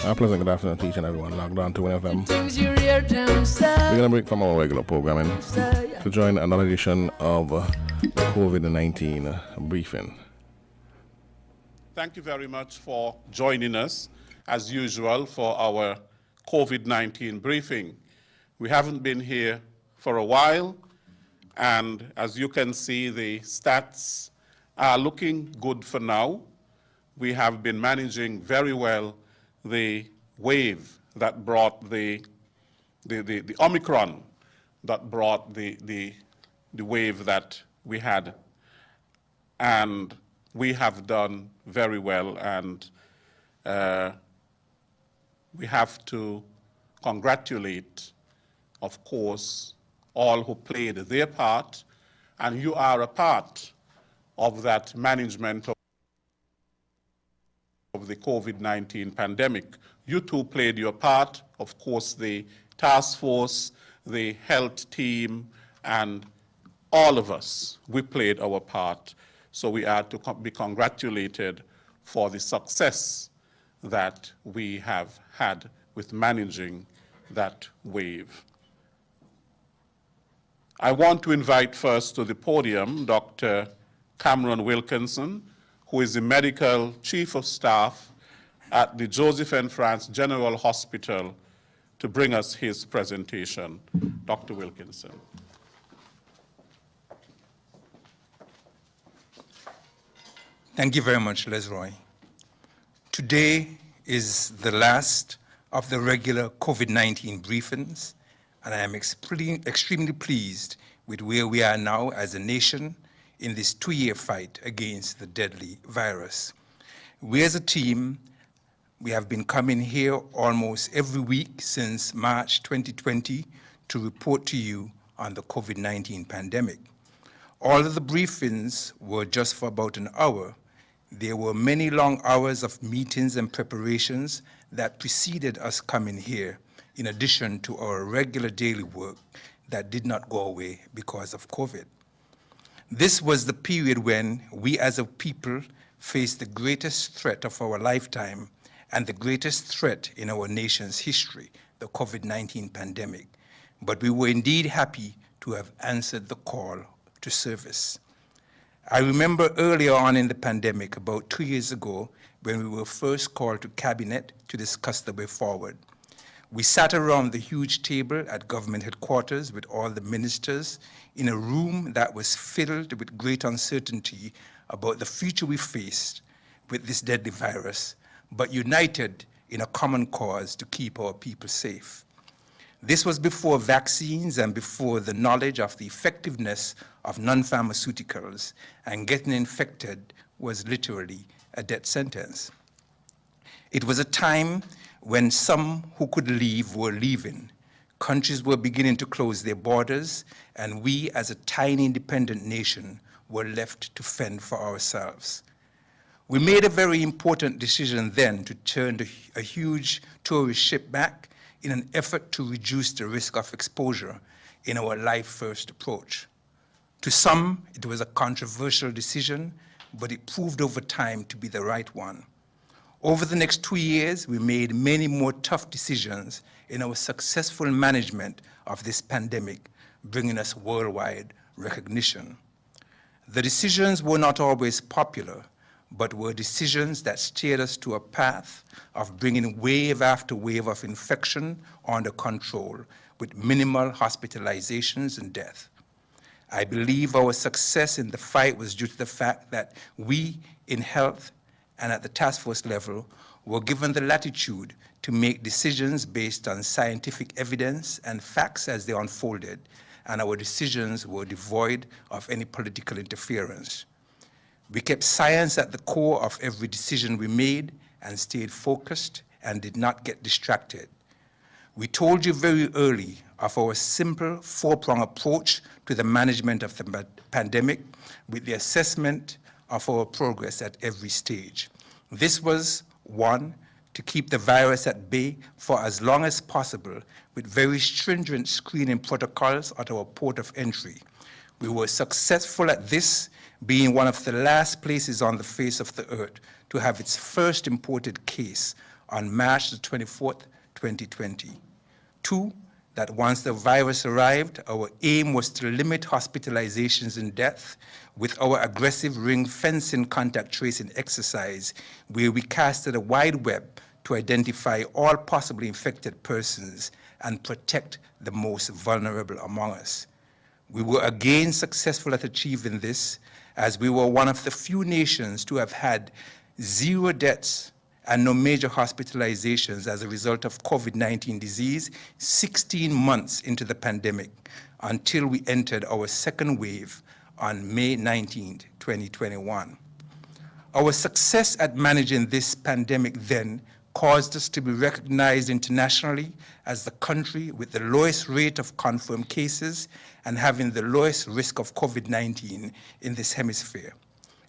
A pleasant good afternoon to each and everyone logged on to WinFM. We're going to break from our regular programming to join another edition of the COVID-19 briefing. Thank you very much for joining us, as usual, for our COVID-19 briefing. We haven't been here for a while, and as you can see, the stats are looking good for now. We have been managing very well the wave that brought the Omicron that brought the wave that we had. And we have done very well, and we have to congratulate, of course, all who played their part, and you are a part of that management of the COVID-19 pandemic. You too played your part, of course, the task force, the health team, and all of us, we played our part. So we are to be congratulated for the success that we have had with managing that wave. I want to invite first to the podium Dr. Cameron Wilkinson, who is the Medical Chief of Staff at the Joseph N. France General Hospital, to bring us his presentation. Dr. Wilkinson. Thank you very much, Lesroy. Today is the last of the regular COVID-19 briefings, and I am extremely pleased with where we are now as a nation in this 2-year fight against the deadly virus. We as a team, we have been coming here almost every week since March 2020 to report to you on the COVID-19 pandemic. All of the briefings were just for about an hour. There were many long hours of meetings and preparations that preceded us coming here, in addition to our regular daily work that did not go away because of COVID. This was the period when we as a people faced the greatest threat of our lifetime and the greatest threat in our nation's history, the COVID-19 pandemic. But we were indeed happy to have answered the call to service. I remember earlier on in the pandemic, about 2 years ago, when we were first called to cabinet to discuss the way forward. We sat around the huge table at government headquarters with all the ministers in a room that was filled with great uncertainty about the future we faced with this deadly virus, but united in a common cause to keep our people safe. This was before vaccines and before the knowledge of the effectiveness of non-pharmaceuticals, and getting infected was literally a death sentence. It was a time when some who could leave were leaving. Countries were beginning to close their borders, and we as a tiny independent nation were left to fend for ourselves. We made a very important decision then to turn a huge tourist ship back in an effort to reduce the risk of exposure in our life-first approach. To some, it was a controversial decision, but it proved over time to be the right one. Over the next 2 years, we made many more tough decisions in our successful management of this pandemic, bringing us worldwide recognition. The decisions were not always popular, but were decisions that steered us to a path of bringing wave after wave of infection under control with minimal hospitalizations and death. I believe our success in the fight was due to the fact that we in health and at the task force level were given the latitude to make decisions based on scientific evidence and facts as they unfolded, and our decisions were devoid of any political interference. We kept science at the core of every decision we made and stayed focused and did not get distracted. We told you very early of our simple four-pronged approach to the management of the pandemic with the assessment of our progress at every stage. This was, 1, to keep the virus at bay for as long as possible with very stringent screening protocols at our port of entry. We were successful at this being one of the last places on the face of the earth to have its first imported case on March the 24th, 2020. 2, that once the virus arrived, our aim was to limit hospitalizations and death with our aggressive ring fencing contact tracing exercise, where we casted a wide web to identify all possibly infected persons and protect the most vulnerable among us. We were again successful at achieving this, as we were one of the few nations to have had 0 deaths and no major hospitalizations as a result of COVID-19 disease 16 months into the pandemic, until we entered our second wave on May 19, 2021. Our success at managing this pandemic then caused us to be recognized internationally as the country with the lowest rate of confirmed cases and having the lowest risk of COVID-19 in this hemisphere.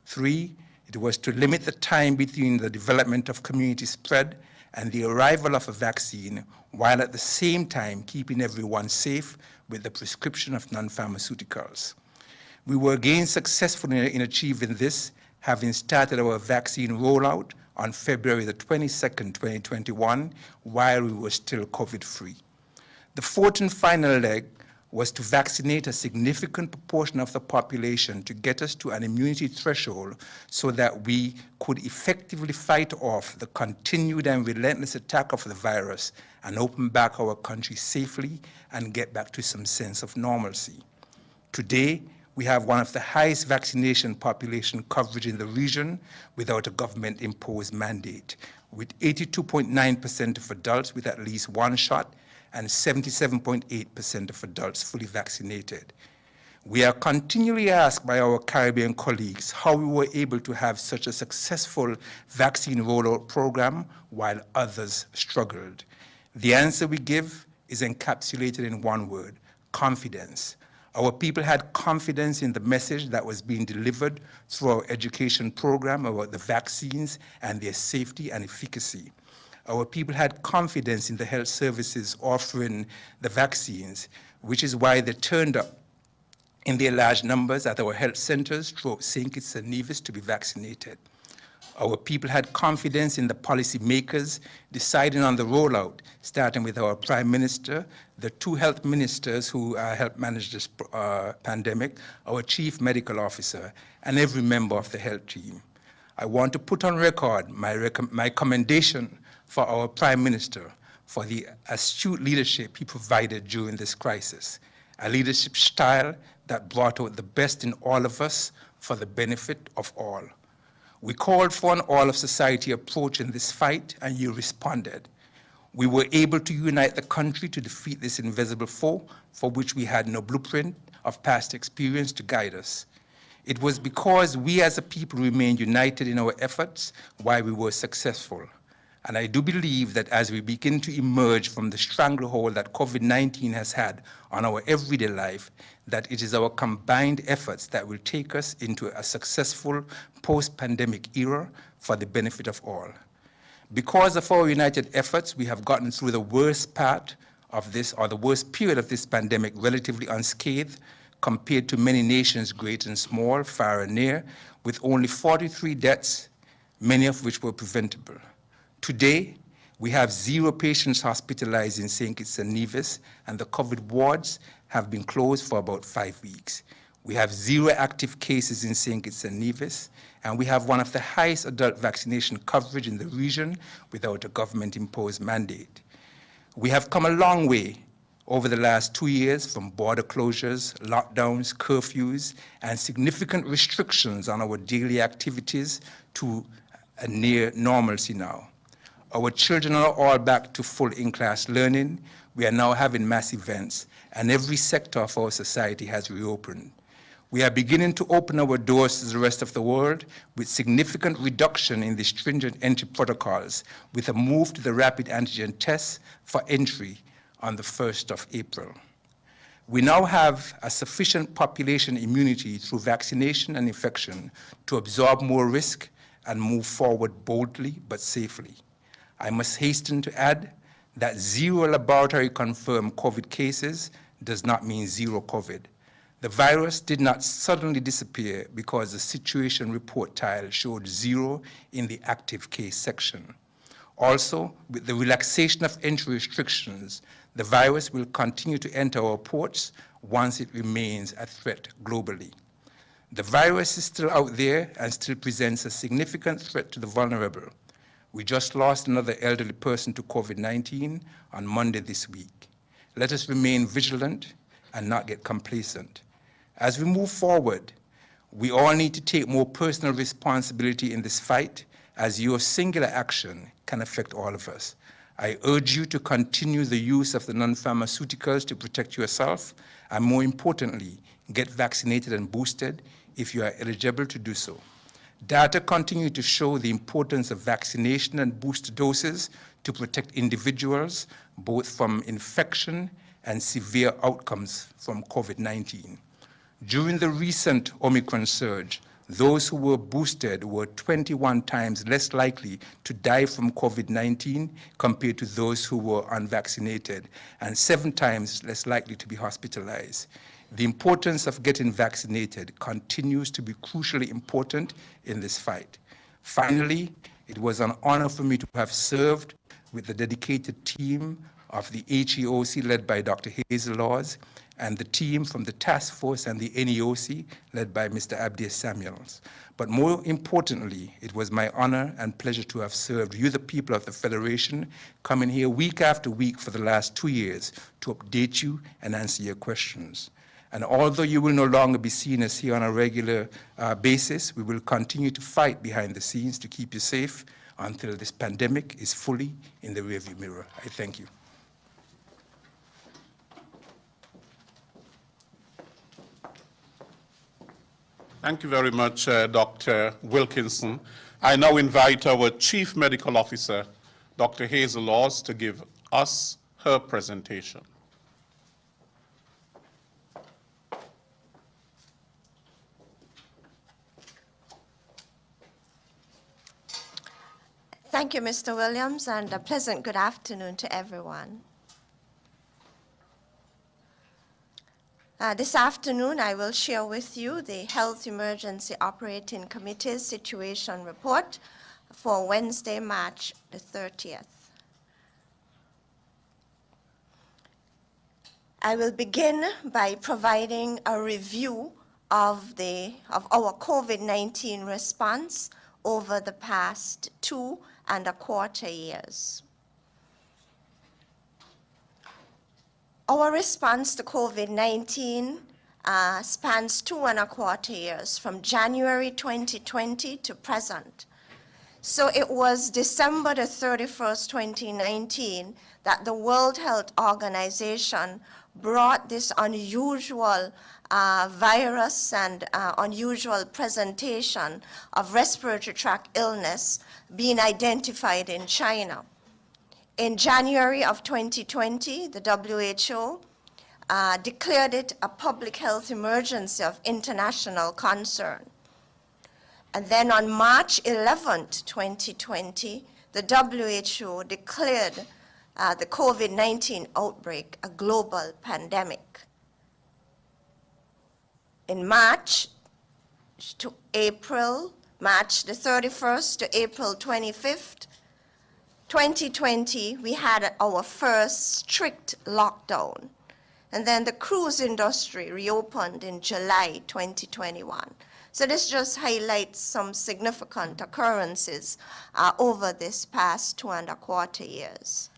3, it was to limit the time between the development of community spread and the arrival of a vaccine, while at the same time keeping everyone safe with the prescription of non-pharmaceuticals. We were again successful in achieving this, having started our vaccine rollout on February the 22nd, 2021, while we were still COVID-free. The 4th and final leg was to vaccinate a significant proportion of the population to get us to an immunity threshold so that we could effectively fight off the continued and relentless attack of the virus and open back our country safely and get back to some sense of normalcy. Today, we have one of the highest vaccination population coverage in the region without a government-imposed mandate, with 82.9% of adults with at least 1 shot and 77.8% of adults fully vaccinated. We are continually asked by our Caribbean colleagues how we were able to have such a successful vaccine rollout program while others struggled. The answer we give is encapsulated in one word: confidence. Our people had confidence in the message that was being delivered through our education program about the vaccines and their safety and efficacy. Our people had confidence in the health services offering the vaccines, which is why they turned up in their large numbers at our health centers throughout St. Kitts and Nevis to be vaccinated. Our people had confidence in the policymakers deciding on the rollout, starting with our Prime Minister, the 2 health ministers who helped manage this pandemic, our Chief Medical Officer, and every member of the health team. I want to put on record my commendation for our Prime Minister for the astute leadership he provided during this crisis, a leadership style that brought out the best in all of us for the benefit of all. We called for an all-of-society approach in this fight, and you responded. We were able to unite the country to defeat this invisible foe for which we had no blueprint of past experience to guide us. It was because we as a people remained united in our efforts why we were successful. And I do believe that as we begin to emerge from the stranglehold that COVID-19 has had on our everyday life, that it is our combined efforts that will take us into a successful post-pandemic era for the benefit of all. Because of our united efforts, we have gotten through the worst part of this, or the worst period of this pandemic, relatively unscathed, compared to many nations, great and small, far and near, with only 43 deaths, many of which were preventable. Today, we have 0 patients hospitalized in St. Kitts and Nevis, and the COVID wards have been closed for about 5 weeks. We have 0 active cases in St. Kitts and Nevis, and we have one of the highest adult vaccination coverage in the region without a government-imposed mandate. We have come a long way over the last 2 years from border closures, lockdowns, curfews, and significant restrictions on our daily activities to a near normalcy now. Our children are all back to full in-class learning. We are now having mass events, and every sector of our society has reopened. We are beginning to open our doors to the rest of the world with significant reduction in the stringent entry protocols, with a move to the rapid antigen tests for entry on the 1st of April. We now have a sufficient population immunity through vaccination and infection to absorb more risk and move forward boldly but safely. I must hasten to add that 0 laboratory-confirmed COVID cases does not mean 0 COVID. The virus did not suddenly disappear because the situation report tile showed 0 in the active case section. Also, with the relaxation of entry restrictions, the virus will continue to enter our ports once it remains a threat globally. The virus is still out there and still presents a significant threat to the vulnerable. We just lost another elderly person to COVID-19 on Monday this week. Let us remain vigilant and not get complacent. As we move forward, we all need to take more personal responsibility in this fight, as your singular action can affect all of us. I urge you to continue the use of the non-pharmaceuticals to protect yourself, and more importantly, get vaccinated and boosted if you are eligible to do so. Data continue to show the importance of vaccination and booster doses to protect individuals both from infection and severe outcomes from COVID-19. During the recent Omicron surge, those who were boosted were 21 times less likely to die from COVID-19 compared to those who were unvaccinated, and 7 times less likely to be hospitalized. The importance of getting vaccinated continues to be crucially important in this fight. Finally, it was an honor for me to have served with the dedicated team of the HEOC led by Dr. Hazel Laws, and the team from the task force and the NEOC led by Mr. Abdias Samuels. But more importantly, it was my honor and pleasure to have served you, the people of the Federation, coming here week after week for the last 2 years to update you and answer your questions. And although you will no longer be seeing us here on a regular basis, we will continue to fight behind the scenes to keep you safe until this pandemic is fully in the rearview mirror. I thank you. Thank you very much, Dr. Wilkinson. I now invite our Chief Medical Officer, Dr. Hazel Laws, to give us her presentation. Thank you, Mr. Williams, and a pleasant good afternoon to everyone. This afternoon, I will share with you the Health Emergency Operating Committee's situation report for Wednesday, March the 30th. I will begin by providing a review of our COVID-19 response over the past 2.25 years. Our response to COVID-19 spans 2.25 years, from January 2020 to present. So it was December the 31st, 2019, that the World Health Organization brought this unusual virus and unusual presentation of respiratory tract illness being identified in China. In January of 2020, the WHO declared it a public health emergency of international concern. And then on March 11th, 2020, the WHO declared the COVID-19 outbreak a global pandemic. In March the 31st to April 25th, 2020, we had our first strict lockdown. And then the cruise industry reopened in July 2021. So this just highlights some significant occurrences over this past 2.25 years.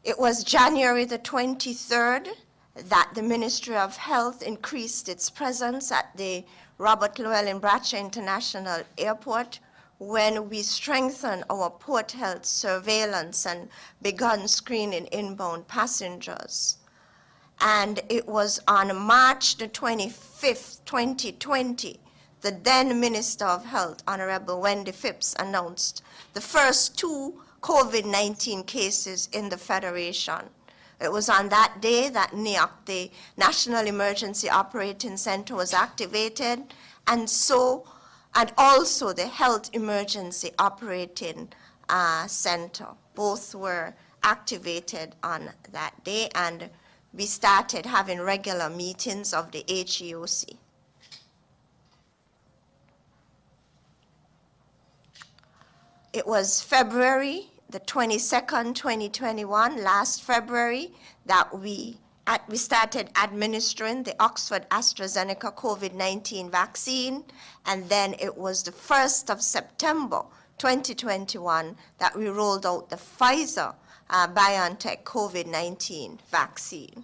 It was January the 23rd that the Ministry of Health increased its presence at the Robert Llewellyn Bratcher International Airport, when we strengthened our port health surveillance and begun screening inbound passengers. And it was on March the 25th, 2020, the then Minister of Health, Honorable Wendy Phipps, announced the first 2 COVID-19 cases in the Federation. It was on that day that NEOC, the National Emergency Operating Center, was activated, and also the Health Emergency Operating Center. Both were activated on that day, and we started having regular meetings of the HEOC. It was February the 22nd, 2021, last February, that we started administering the Oxford AstraZeneca COVID-19 vaccine, and then it was the 1st of September 2021 that we rolled out the Pfizer BioNTech COVID-19 vaccine.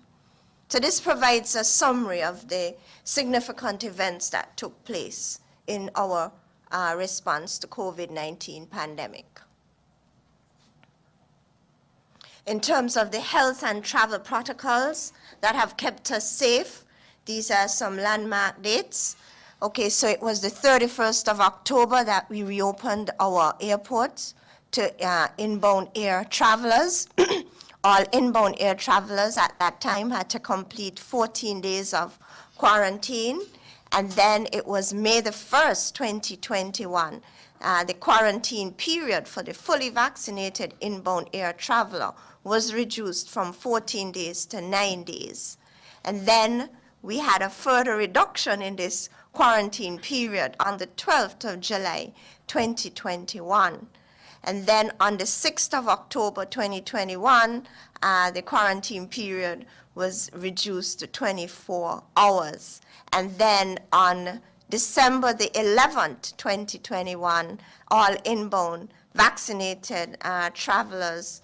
So this provides a summary of the significant events that took place in our response to COVID-19 pandemic. In terms of the health and travel protocols that have kept us safe, these are some landmark dates. Okay, so it was the 31st of October that we reopened our airports to inbound air travelers. All inbound air travelers at that time had to complete 14 days of quarantine. And then it was May the 1st, 2021, the quarantine period for the fully vaccinated inbound air traveler was reduced from 14 days to 9 days. And then we had a further reduction in this quarantine period on the 12th of July, 2021. And then on the 6th of October, 2021, the quarantine period was reduced to 24 hours. And then on December the 11th, 2021, all inbound vaccinated travelers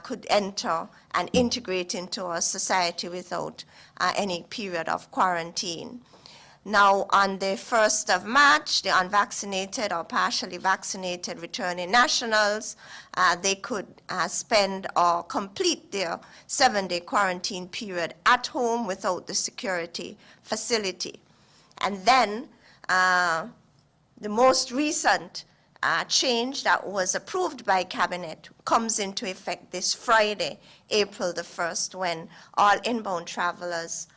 could enter and integrate into our society without any period of quarantine. Now, on the 1st of March, the unvaccinated or partially vaccinated returning nationals, they could spend or complete their 7-day quarantine period at home without the security facility. And then the most recent change that was approved by Cabinet comes into effect this Friday, April the 1st, when all inbound travelers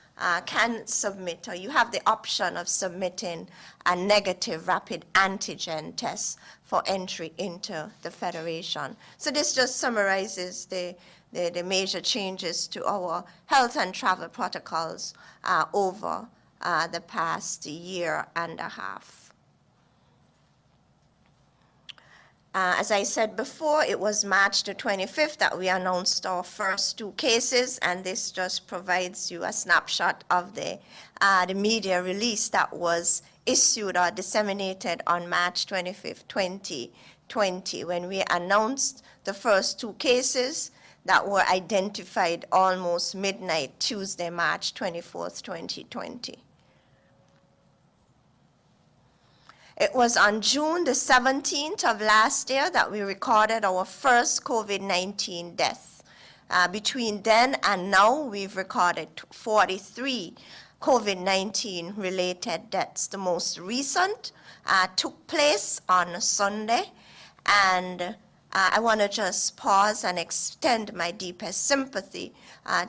can submit, or you have the option of submitting a negative rapid antigen test for entry into the Federation. So this just summarizes the major changes to our health and travel protocols over the past year and a half. As I said before, it was March the 25th that we announced our first 2 cases, and this just provides you a snapshot of the media release that was issued or disseminated on March 25th, 2020, when we announced the first 2 cases that were identified almost midnight Tuesday, March 24th, 2020. It was on June the 17th of last year that we recorded our first COVID-19 death. Between then and now, we've recorded 43 COVID-19 related deaths. The most recent took place on Sunday, and I want to just pause and extend my deepest sympathy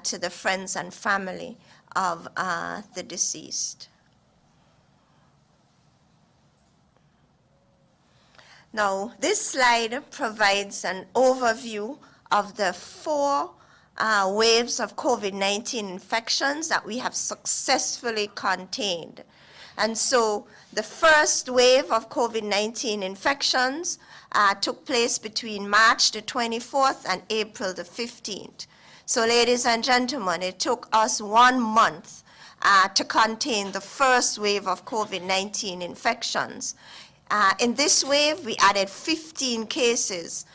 to the friends and family of the deceased. Now, this slide provides an overview of the 4 waves of COVID-19 infections that we have successfully contained. And so the first wave of COVID-19 infections took place between March the 24th and April the 15th. So ladies and gentlemen, it took us 1 month to contain the first wave of COVID-19 infections. In this wave, we added 15 cases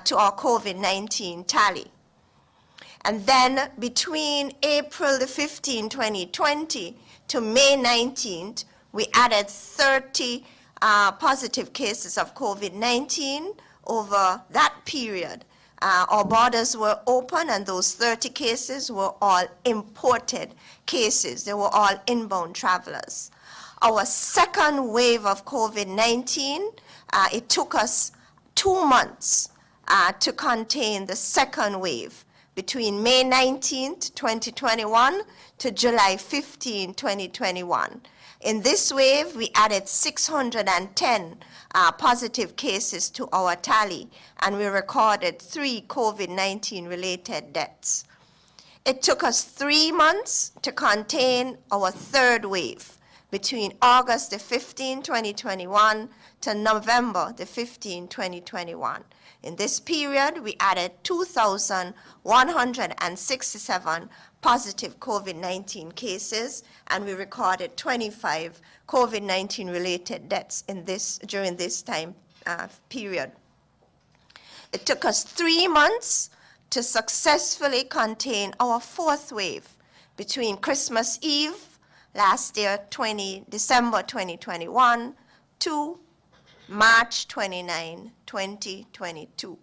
to our COVID-19 tally. And then between April the 15th, 2020 to May 19th, we added 30 positive cases of COVID-19 over that period. Our borders were open, and those 30 cases were all imported cases. They were all inbound travelers. Our second wave of COVID-19, it took us 2 months to contain the second wave, between May 19th, 2021 to July 15, 2021. In this wave, we added 610 positive cases to our tally, and we recorded 3 COVID-19 related deaths. It took us 3 months to contain our third wave, between August the 15, 2021 to November the 15, 2021. In this period, we added 2,167 positive COVID-19 cases, and we recorded 25 COVID-19 related deaths during this time period. It took us 3 months to successfully contain our fourth wave between Christmas Eve last year, December 2021, to March 29, 2022.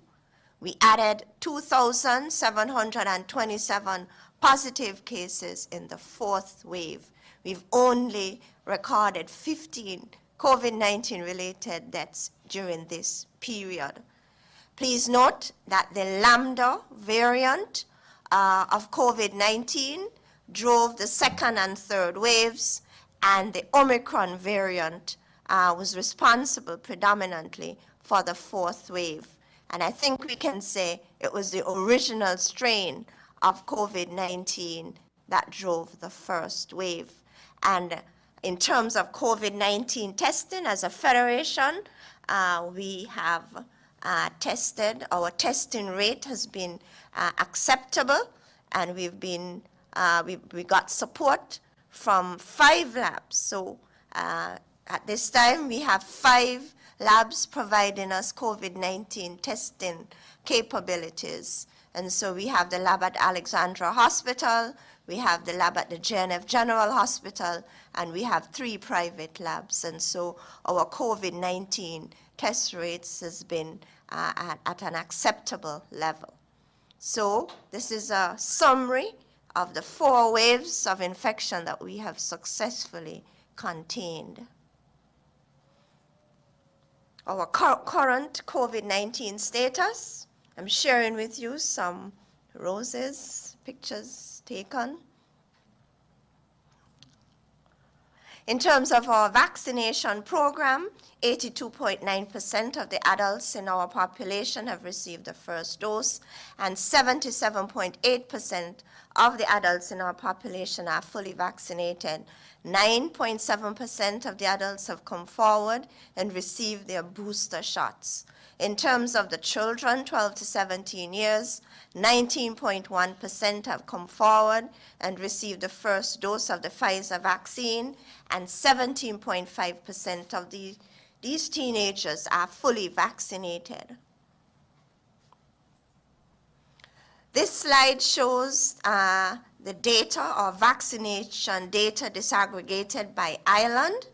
We added 2,727 positive cases in the fourth wave. We've only recorded 15 COVID-19 related deaths during this period. Please note that the Lambda variant of COVID-19 drove the second and third waves, and the Omicron variant was responsible predominantly for the fourth wave. And I think we can say it was the original strain of COVID-19 that drove the first wave. And in terms of COVID-19 testing as a federation, we have tested, our testing rate has been acceptable, and we got support from 5 labs. So at this time, we have 5 labs providing us COVID-19 testing capabilities. And so we have the lab at Alexandra Hospital, we have the lab at the JNF General Hospital, and we have 3 private labs. And so our COVID-19 test rates has been at an acceptable level. So this is a summary of the 4 waves of infection that we have successfully contained. Our current COVID-19 status, I'm sharing with you some roses, pictures taken. In terms of our vaccination program, 82.9% of the adults in our population have received the first dose, and 77.8% of the adults in our population are fully vaccinated. 9.7% of the adults have come forward and received their booster shots. In terms of the children, 12 to 17 years, 19.1% have come forward and received the first dose of the Pfizer vaccine, and 17.5% of these teenagers are fully vaccinated. This slide shows the data or vaccination data disaggregated by island,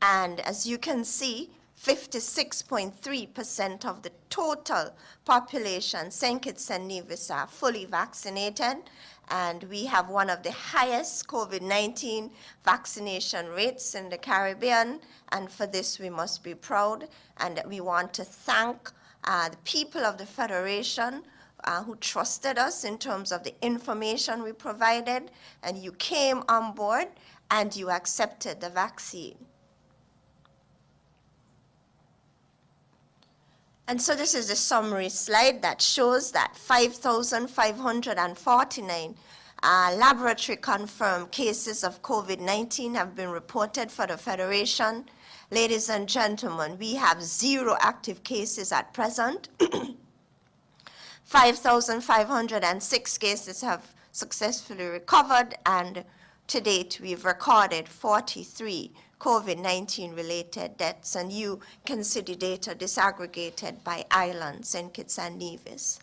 and as you can see, 56.3% of the total population, St. Kitts and Nevis, are fully vaccinated, and we have one of the highest COVID-19 vaccination rates in the Caribbean, and for this we must be proud, and we want to thank the people of the Federation who trusted us in terms of the information we provided, and you came on board and you accepted the vaccine. And so this is a summary slide that shows that 5,549 laboratory confirmed cases of COVID-19 have been reported for the Federation. Ladies and gentlemen, we have 0 active cases at present. 5,506 cases have successfully recovered, and to date we've recorded 43 COVID-19 related deaths, and you can see the data disaggregated by island, St. Kitts and Nevis.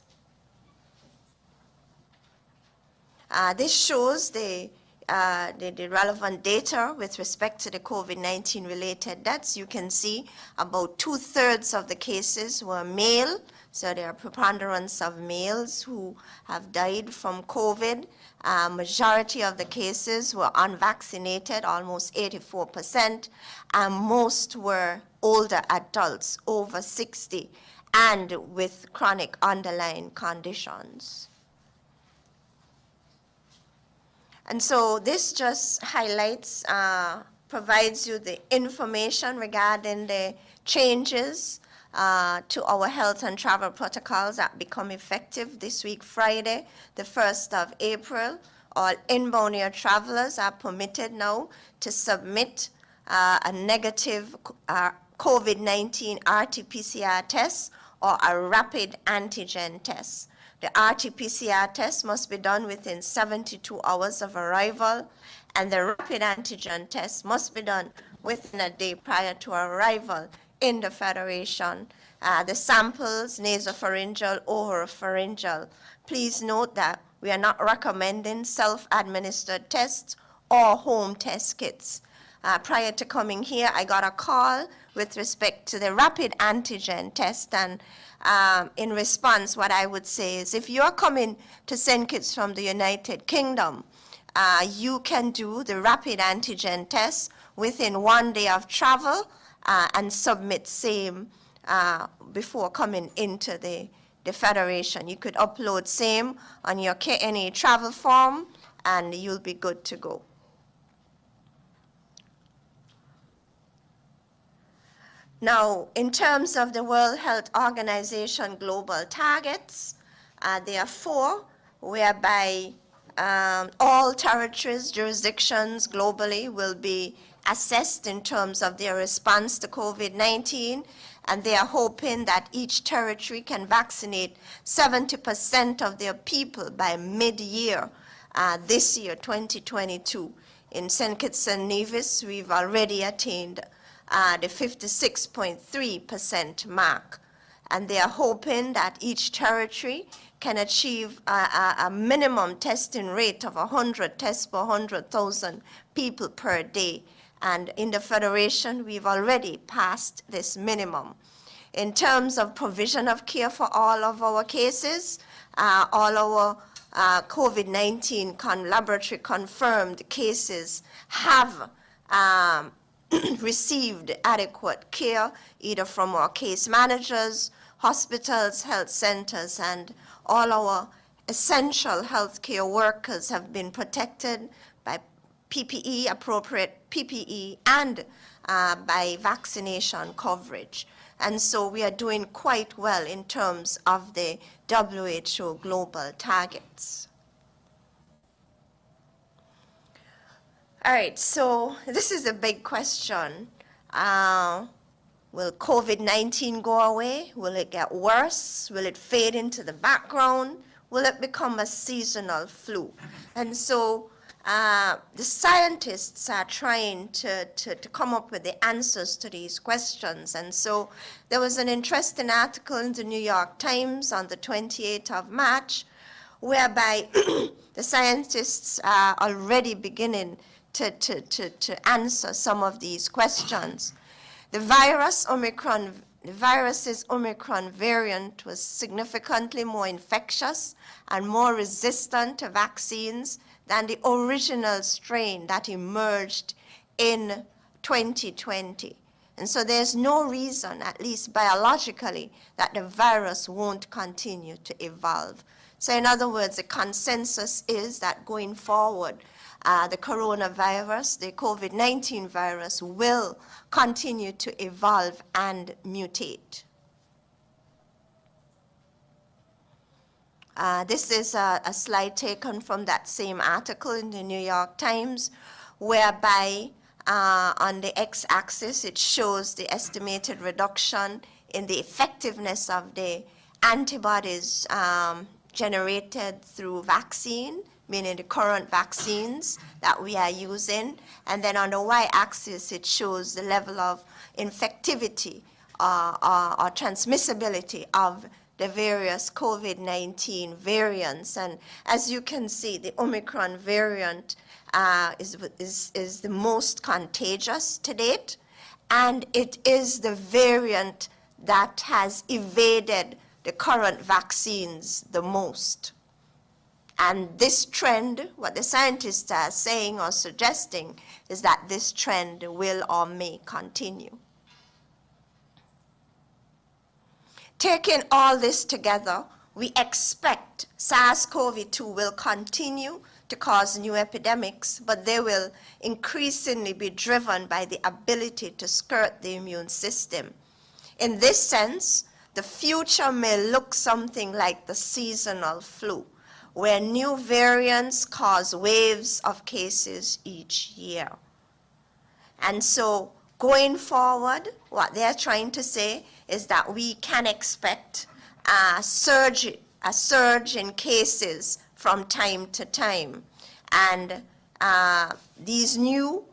This shows the relevant data with respect to the COVID-19 related deaths. You can see about 2/3 of the cases were male, so there are preponderance of males who have died from COVID. Majority of the cases were unvaccinated, almost 84%, and most were older adults, over 60, and with chronic underlying conditions. And so this just highlights provides you the information regarding the changes to our health and travel protocols that become effective this week, Friday, the 1st of April. All inbound air travelers are permitted now to submit a negative COVID-19 RT-PCR test or a rapid antigen test. The RT-PCR test must be done within 72 hours of arrival, and the rapid antigen test must be done within a day prior to arrival in the Federation. The samples, nasopharyngeal, oropharyngeal. Please note that we are not recommending self-administered tests or home test kits. Prior to coming here, I got a call with respect to the rapid antigen test, and in response, what I would say is, if you're coming to send kits from the United Kingdom, you can do the rapid antigen test within 1 day of travel and submit same before coming into the Federation. You could upload same on your KNA travel form and you'll be good to go. Now, in terms of the World Health Organization global targets, there are 4, whereby all territories, jurisdictions globally will be assessed in terms of their response to COVID-19, and they are hoping that each territory can vaccinate 70% of their people by mid-year this year, 2022. In St. Kitts and Nevis, we've already attained the 56.3% mark, and they are hoping that each territory can achieve a minimum testing rate of 100 tests per 100,000 people per day. And in the Federation, we've already passed this minimum. In terms of provision of care for all of our cases, all our COVID-19 laboratory confirmed cases have received adequate care, either from our case managers, hospitals, health centers, and all our essential healthcare workers have been protected by PPE, appropriate PPE, and by vaccination coverage. And so we are doing quite well in terms of the WHO global targets. All right, so this is a big question. Will COVID-19 go away? Will it get worse? Will it fade into the background? Will it become a seasonal flu? And so the scientists are trying to come up with the answers to these questions. And so there was an interesting article in the New York Times on the 28th of March, whereby the scientists are already beginning to answer some of these questions. The virus's Omicron variant was significantly more infectious and more resistant to vaccines than the original strain that emerged in 2020. And so there's no reason, at least biologically, that the virus won't continue to evolve. So in other words, the consensus is that going forward, the coronavirus, the COVID-19 virus, will continue to evolve and mutate. This is a slide taken from that same article in the New York Times, whereby on the x-axis it shows the estimated reduction in the effectiveness of the antibodies generated through vaccine, meaning the current vaccines that we are using. And then on the y-axis, it shows the level of infectivity or transmissibility of the various COVID-19 variants. And as you can see, the Omicron variant is the most contagious to date, and it is the variant that has evaded the current vaccines the most. And this trend, what the scientists are saying or suggesting, is that this trend will or may continue. Taking all this together, we expect SARS-CoV-2 will continue to cause new epidemics, but they will increasingly be driven by the ability to skirt the immune system. In this sense, the future may look something like the seasonal flu, where new variants cause waves of cases each year. And so going forward, what they're trying to say is that we can expect a surge in cases from time to time. And these new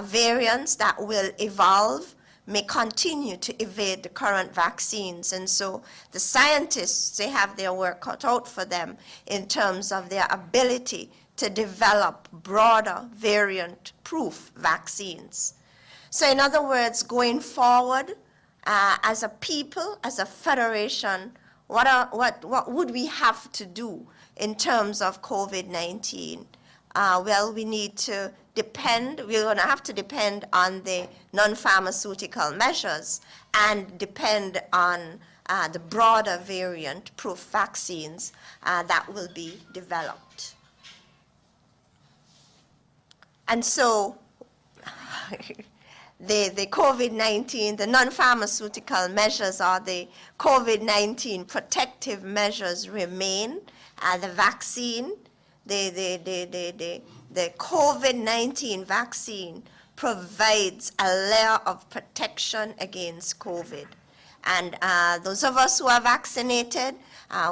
variants that will evolve may continue to evade the current vaccines. And so the scientists, they have their work cut out for them in terms of their ability to develop broader variant-proof vaccines. So in other words, going forward, as a people, as a federation, what would we have to do in terms of COVID-19? Well, we need to we're going to have to depend on the non-pharmaceutical measures and depend on the broader variant-proof vaccines that will be developed. And so the COVID-19, the non-pharmaceutical measures or the COVID-19 protective measures remain. The vaccine, the COVID-19 vaccine provides a layer of protection against COVID. And those of us who are vaccinated,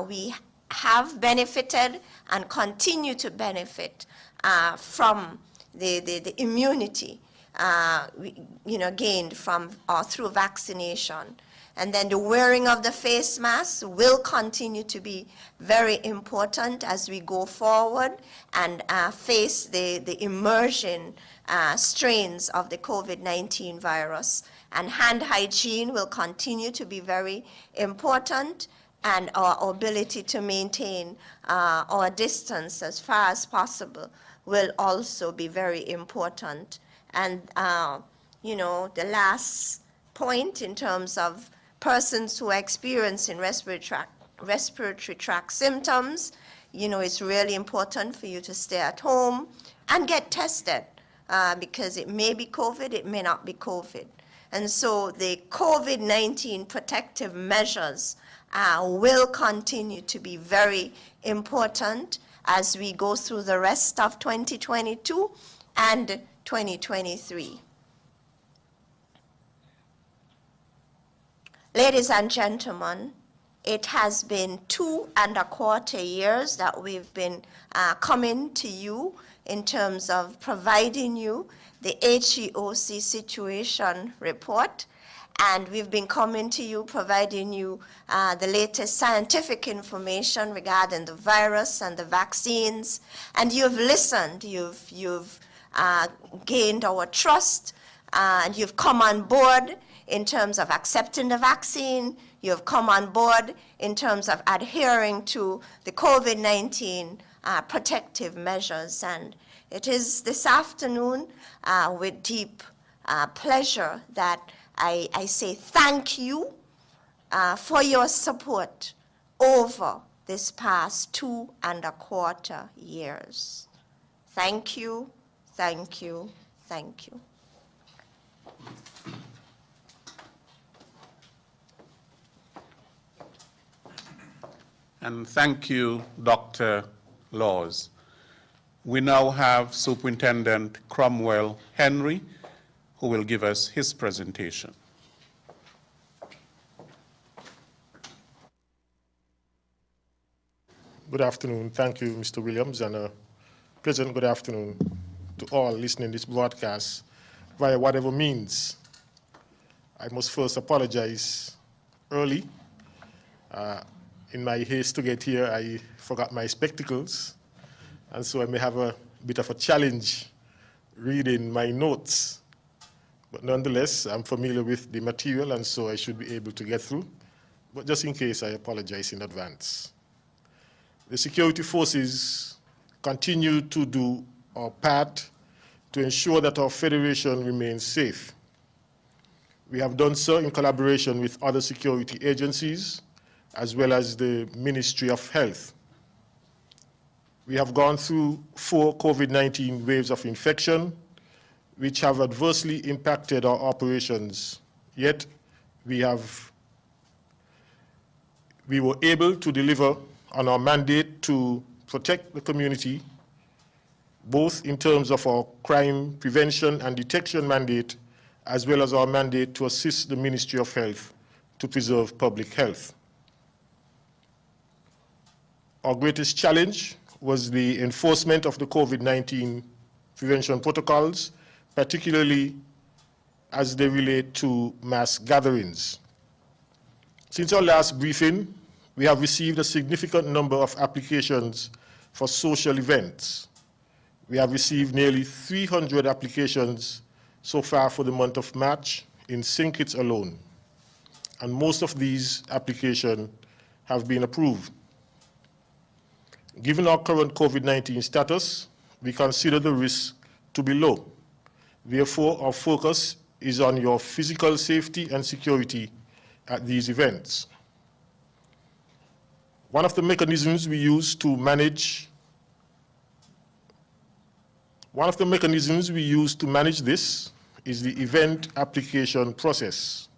we have benefited and continue to benefit from the immunity gained from or through vaccination. And then the wearing of the face mask will continue to be very important as we go forward and face the emerging strains of the COVID-19 virus. And hand hygiene will continue to be very important, and our ability to maintain our distance as far as possible will also be very important. And, the last point in terms of persons who are experiencing respiratory tract symptoms, it's really important for you to stay at home and get tested because it may be COVID, it may not be COVID. And so the COVID-19 protective measures will continue to be very important as we go through the rest of 2022 and 2023. Ladies and gentlemen, it has been 2.25 years that we've been coming to you in terms of providing you the HEOC situation report. And we've been coming to you, providing you the latest scientific information regarding the virus and the vaccines. And you've listened, you've gained our trust, and you've come on board in terms of accepting the vaccine. You've come on board in terms of adhering to the COVID-19 protective measures. And it is this afternoon with deep pleasure that I say thank you for your support over this past 2.25 years. Thank you, thank you, thank you. And thank you, Dr. Laws. We now have Superintendent Cromwell Henry, who will give us his presentation. Good afternoon. Thank you, Mr. Williams, and a pleasant good afternoon to all listening to this broadcast via whatever means. I must first apologize early. In my haste to get here, I forgot my spectacles, and so I may have a bit of a challenge reading my notes. But nonetheless, I'm familiar with the material, and so I should be able to get through. But just in case, I apologize in advance. The security forces continue to do our part to ensure that our federation remains safe. We have done so in collaboration with other security agencies, as well as the Ministry of Health. we have gone through 4 COVID-19 waves of infection, which have adversely impacted our operations. Yet, we were able to deliver on our mandate to protect the community, both in terms of our crime prevention and detection mandate, as well as our mandate to assist the Ministry of Health to preserve public health. Our greatest challenge was the enforcement of the COVID-19 prevention protocols, particularly as they relate to mass gatherings. Since our last briefing, we have received a significant number of applications for social events. We have received nearly 300 applications so far for the month of March in St. Kitts alone, and most of these applications have been approved. Given our current COVID-19 status, we consider the risk to be low. Therefore, our focus is on your physical safety and security at these events. One of the mechanisms we use to manage this is the event application process.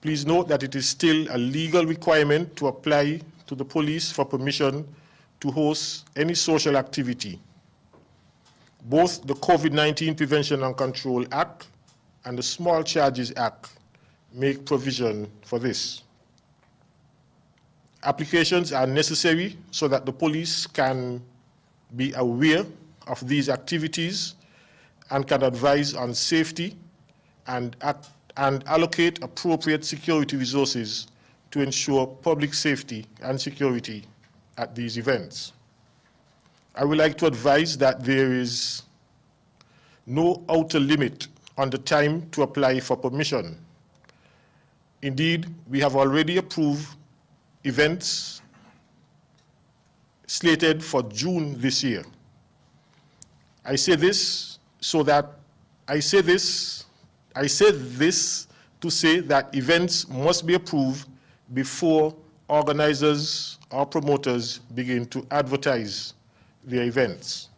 Please note that it is still a legal requirement to apply to the police for permission to host any social activity. Both the COVID-19 Prevention and Control Act and the Small Charges Act make provision for this. Applications are necessary so that the police can be aware of these activities and can advise on safety and allocate appropriate security resources to ensure public safety and security at these events. I would like to advise that there is no outer limit on the time to apply for permission. Indeed, we have already approved events slated for June this year. I say this to say that events must be approved before organizers or promoters begin to advertise their events.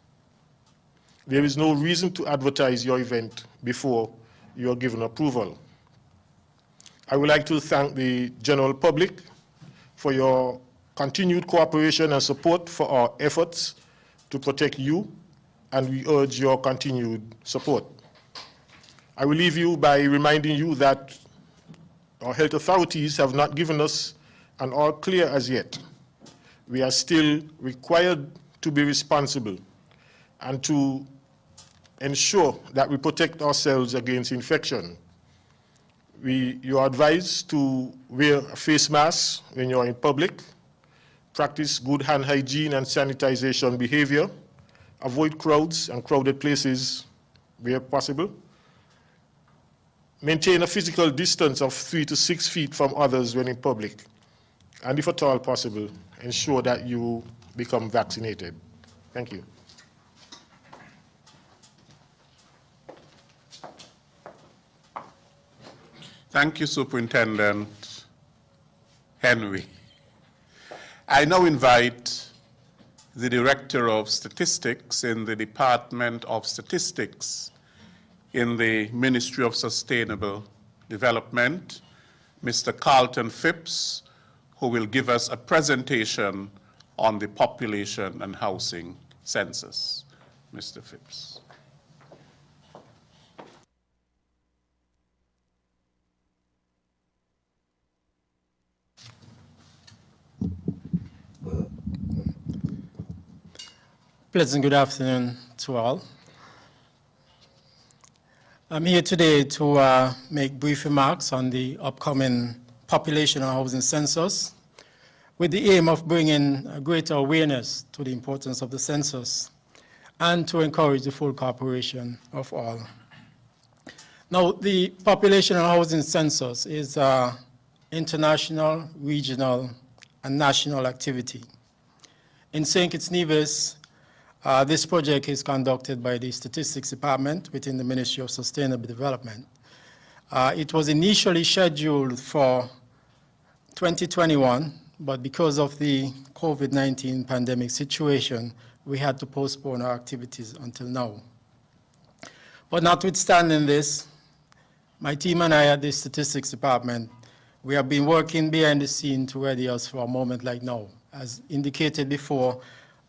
There is no reason to advertise your event before you are given approval. I would like to thank the general public for your continued cooperation and support for our efforts to protect you, and we urge your continued support. I will leave you by reminding you that our health authorities have not given us an all clear as yet. We are still required to be responsible and to ensure that we protect ourselves against infection. You are advised to wear a face mask when you're in public, practice good hand hygiene and sanitization behavior, avoid crowds and crowded places where possible, maintain a physical distance of 3 to 6 feet from others when in public, and if at all possible, ensure that you become vaccinated. Thank you. Thank you, Superintendent Henry. I now invite the Director of Statistics in the Department of Statistics in the Ministry of Sustainable Development, Mr. Carlton Phipps, who will give us a presentation on the population and housing census. Mr. Phipps. Pleasant good afternoon to all. I'm here today to make brief remarks on the upcoming population and housing census with the aim of bringing a greater awareness to the importance of the census and to encourage the full cooperation of all. Now, the population and housing census is an international, regional, and national activity. In St. Kitts Nevis, this project is conducted by the Statistics Department within the Ministry of Sustainable Development. It was initially scheduled for 2021, but because of the COVID-19 pandemic situation, we had to postpone our activities until now. But notwithstanding this, my team and I at the Statistics Department, we have been working behind the scene to ready us for a moment like now. As indicated before,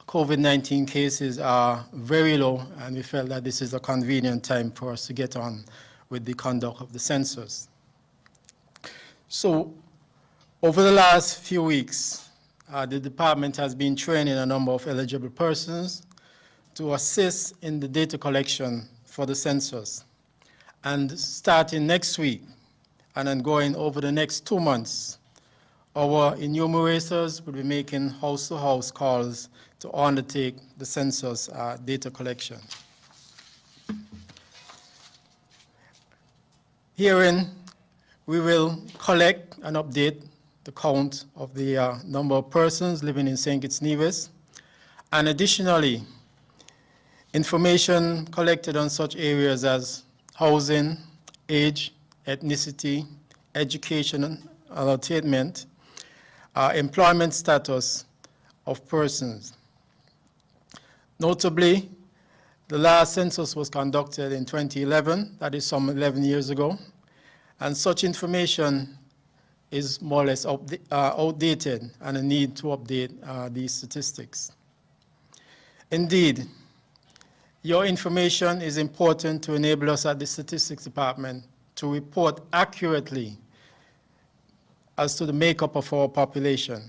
COVID-19 cases are very low, and we felt that this is a convenient time for us to get on with the conduct of the census. So, over the last few weeks, the department has been training a number of eligible persons to assist in the data collection for the census. And starting next week, and then going over the next 2 months, our enumerators will be making house-to-house calls to undertake the census data collection. Herein, we will collect and update the count of the number of persons living in St. Kitts Nevis, and additionally, information collected on such areas as housing, age, ethnicity, education and attainment, employment status of persons. Notably, the last census was conducted in 2011, that is some 11 years ago, and such information is more or less outdated and a need to update these statistics. Indeed, your information is important to enable us at the Statistics Department to report accurately as to the makeup of our population.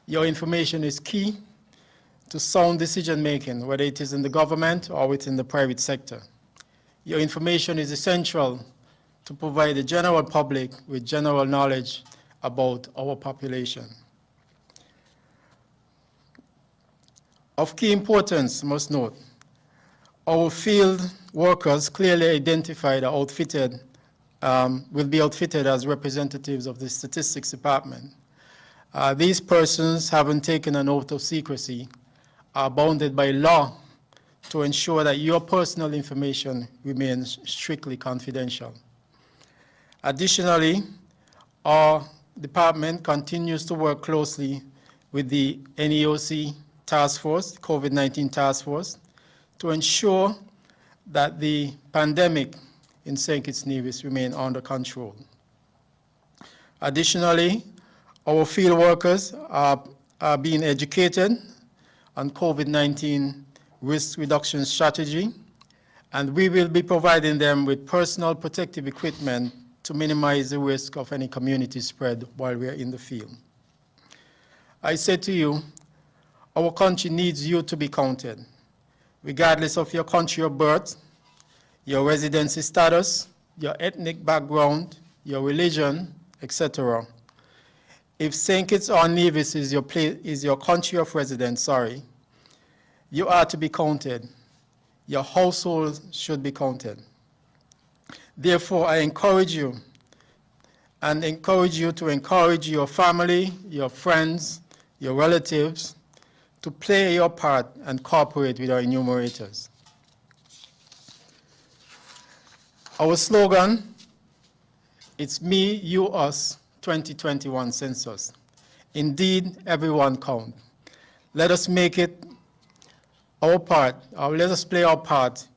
Your information is key to sound decision-making, whether it is in the government or within the private sector. Your information is essential to provide the general public with general knowledge about our population. Of key importance, must note, our field workers clearly identified or outfitted, will be outfitted as representatives of the Statistics Department. These persons, having taken an oath of secrecy, are bounded by law to ensure that your personal information remains strictly confidential. Additionally, our department continues to work closely with the NEOC task force, COVID-19 task force, to ensure that the pandemic in St. Kitts Nevis remain under control. Additionally, our field workers are being educated on COVID-19 risk reduction strategy, and we will be providing them with personal protective equipment to minimize the risk of any community spread while we are in the field. I said to you, our country needs you to be counted, regardless of your country of birth, your residency status, your ethnic background, your religion, etc. If St. Kitts or Nevis is your country of residence, you are to be counted. Your household should be counted. Therefore, I encourage you to encourage your family, your friends, your relatives to play your part and cooperate with our enumerators. Our slogan, it's me, you, us, 2021 census. Indeed, everyone count. Let us make it our part, or let us play our part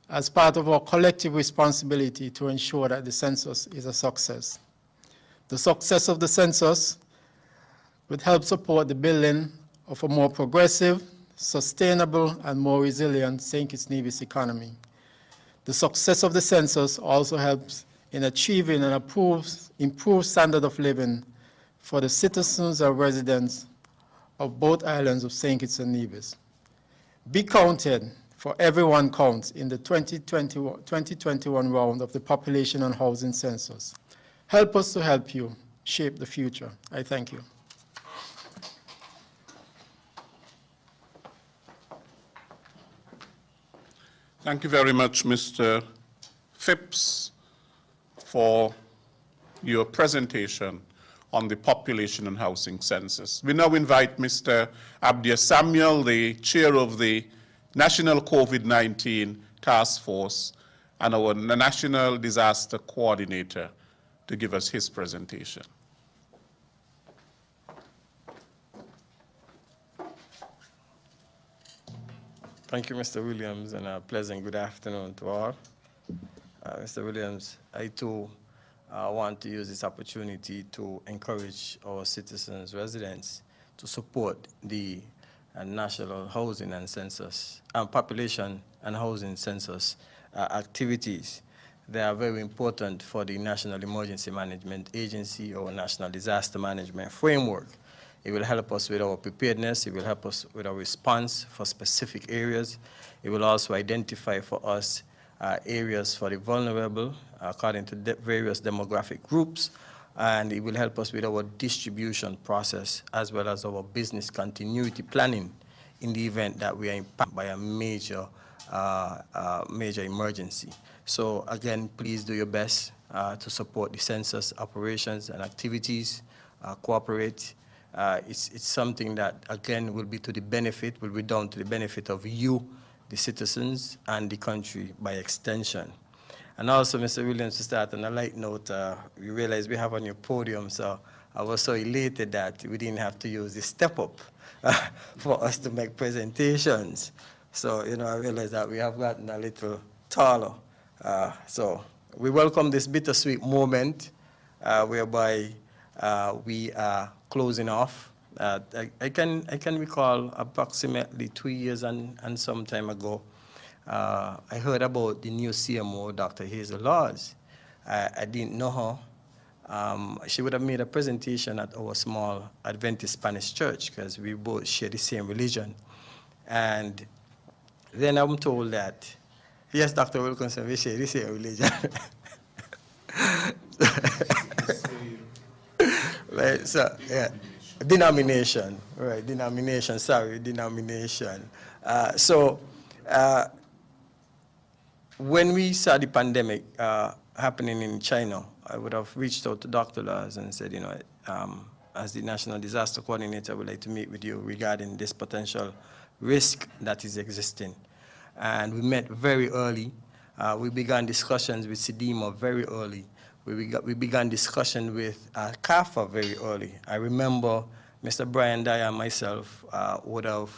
as part of our collective responsibility to ensure that the census is a success. The success of the census would help support the building of a more progressive, sustainable, and more resilient St. Kitts Nevis economy. The success of the census also helps in achieving an improved standard of living for the citizens and residents of both islands of St. Kitts and Nevis. Be counted, for everyone counts in the 2021 round of the Population and Housing Census. Help us to help you shape the future. I thank you. Thank you very much, Mr. Phipps, for your presentation on the Population and Housing Census. We now invite Mr. Abdia Samuel, the chair of the National COVID-19 Task Force and our National Disaster Coordinator, to give us his presentation. Thank you, Mr. Williams, and a pleasant good afternoon to all. Mr. Williams, I too want to use this opportunity to encourage our citizens, residents, to support the National Housing and Census, Population and Housing Census activities. They are very important for the National Emergency Management Agency or National Disaster Management Framework. It will help us with our preparedness. It will help us with our response for specific areas. It will also identify for us areas for the vulnerable according to various demographic groups. And it will help us with our distribution process as well as our business continuity planning in the event that we are impacted by a major emergency. So again, please do your best to support the census operations and activities, cooperate. It's something that, again, will be to the benefit, will be down to the benefit of you, the citizens, and the country by extension. And also, Mr. Williams, to start on a light note, we realize we have a new podium, so I was so elated that we didn't have to use the step up for us to make presentations. So, you know, I realized that we have gotten a little taller. So we welcome this bittersweet moment whereby we are closing off. I can recall approximately 2 years and some time ago, I heard about the new CMO, Dr. Hazel Laws. I didn't know her. She would have made a presentation at our small Adventist Spanish church because we both share the same religion. And then I'm told that, yes, Dr. Wilkinson, we share the same religion. Right, so, yeah, denomination, right, denomination, sorry, denomination. When we saw the pandemic happening in China, I would have reached out to Dr. Laws and said, you know, as the National Disaster Coordinator, I would like to meet with you regarding this potential risk that is existing. And we met very early. We began discussions with CDMA very early. We began discussion with CAFA very early. I remember Mr. Brian Dyer and myself would have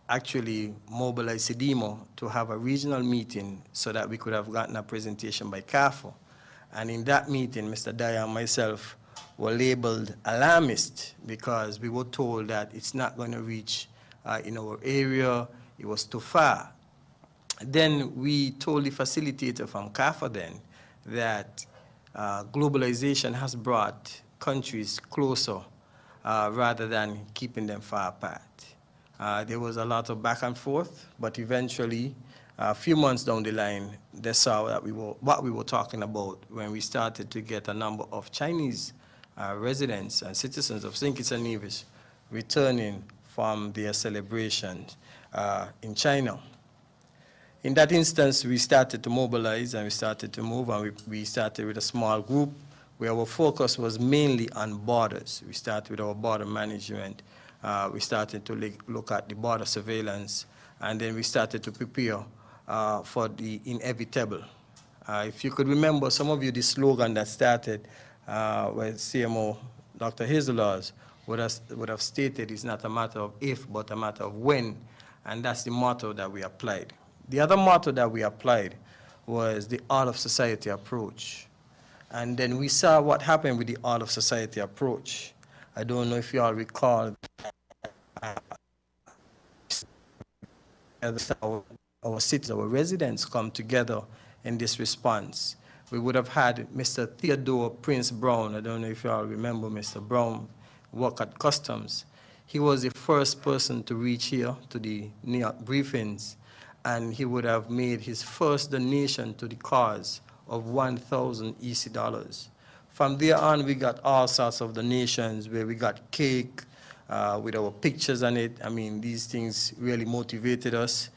actually mobilized CDMA to have a regional meeting so that we could have gotten a presentation by CAFA. And in that meeting, Mr. Dyer and myself were labeled alarmist because we were told that it's not going to reach in our area, it was too far. Then we told the facilitator from CAFA then that globalization has brought countries closer rather than keeping them far apart. There was a lot of back and forth, but eventually, a few months down the line, they saw that what we were talking about when we started to get a number of Chinese residents and citizens of St. Kitts and Nevis returning from their celebrations in China. In that instance, we started to mobilize and we started to move, and we started with a small group where our focus was mainly on borders. We started with our border management. We started to look at the border surveillance, and then we started to prepare for the inevitable. If you could remember, some of you, the slogan that started with CMO Dr. Hazel Laws would have stated it's not a matter of if, but a matter of when, and that's the motto that we applied. The other motto that we applied was the all of society approach. And then we saw what happened with the all of society approach. I don't know if you all recall our cities, our residents come together in this response. We would have had Mr. Theodore Prince Brown. I don't know if you all remember Mr. Brown, work at Customs. He was the first person to reach here to the New York briefings, and he would have made his first donation to the cause of 1,000 EC dollars. From there on, we got all sorts of donations where we got cake with our pictures on it. I mean, these things really motivated us.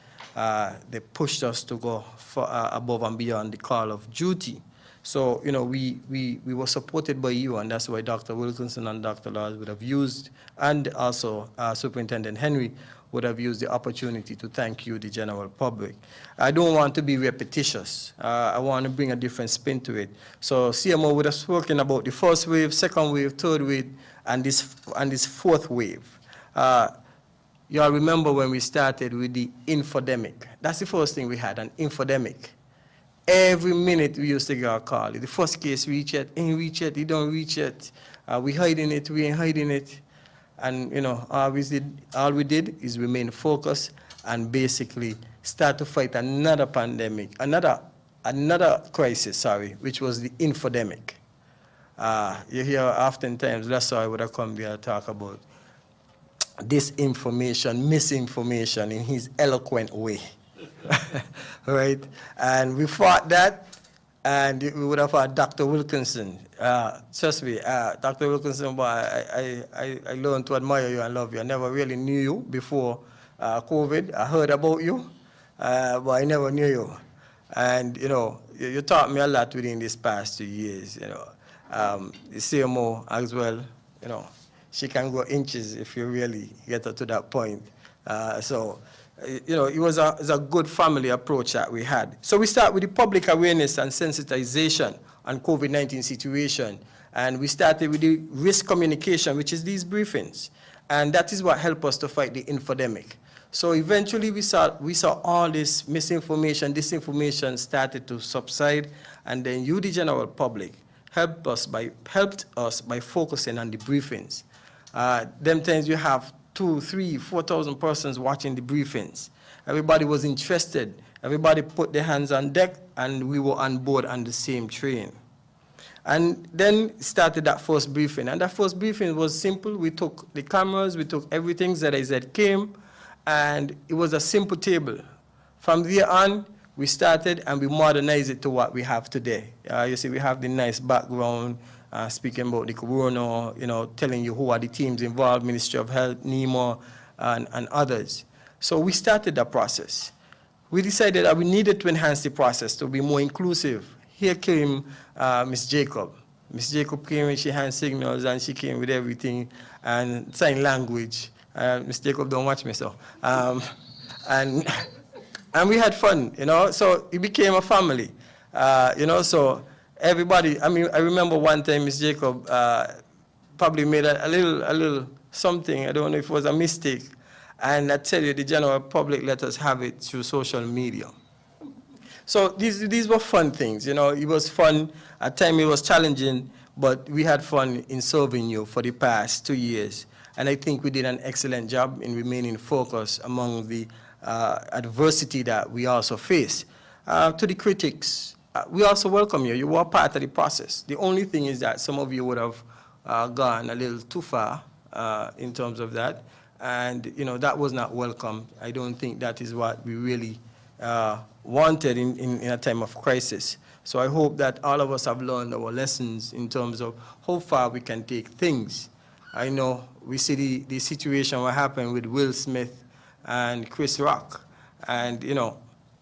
They pushed us to go above and beyond the call of duty. So, you know, we were supported by you, and that's why Dr. Wilkinson and Dr. Laws would have used, and also Superintendent Henry would have used the opportunity to thank you, the general public. I don't want to be repetitious. I want to bring a different spin to it. So CMO would have spoken about the first wave, second wave, third wave, and this fourth wave. You all remember when we started with the infodemic. That's the first thing we had, an infodemic. Every minute we used to get a call. The first case reach it, ain't reach it, you don't reach it. We hiding it, we ain't hiding it. And all we did is remain focused and basically start to fight another pandemic, another crisis, which was the infodemic. You hear oftentimes, that's why I would have come here to talk about disinformation, misinformation in his eloquent way. Right? And we fought that, and we would have had Dr. Wilkinson. Trust me, Dr. Wilkinson, boy, I learned to admire you and love you. I never really knew you before COVID. I heard about you, but I never knew you. And, you taught me a lot within these past 2 years, The CMO as well, she can go inches if you really get her to that point. It was a good family approach that we had. So we start with the public awareness and sensitization on COVID-19 situation. And we started with the risk communication, which is these briefings. And that is what helped us to fight the infodemic. So eventually we saw all this misinformation, disinformation started to subside. And then you, the general public, helped us by focusing on the briefings. Them times you have 2,000, 3,000, 4,000 persons watching the briefings. Everybody was interested. Everybody put their hands on deck, and we were on board on the same train. And then started that first briefing. And that first briefing was simple. We took the cameras, we took everything, ZIZ came, and it was a simple table. From there on, we started and we modernized it to what we have today. You see, we have the nice background, speaking about the corona, telling you who are the teams involved, Ministry of Health, NEMO, and others. So we started that process. We decided that we needed to enhance the process to be more inclusive. Here came Ms. Jacob. Ms. Jacob came and she had signals and she came with everything and sign language. Ms. Jacob don't watch me, so. And we had fun, so it became a family, so everybody, I remember one time Ms. Jacob probably made a little something, I don't know if it was a mistake, and I tell you, the general public let us have it through social media. So these were fun things, it was fun. At times it was challenging, but we had fun in serving you for the past 2 years. And I think we did an excellent job in remaining focused among the adversity that we also face. To the critics, we also welcome you. You were part of the process. The only thing is that some of you would have gone a little too far in terms of that. And, that was not welcome. I don't think that is what we really wanted in a time of crisis. So I hope that all of us have learned our lessons in terms of how far we can take things. I know we see the situation what happened with Will Smith and Chris Rock. And,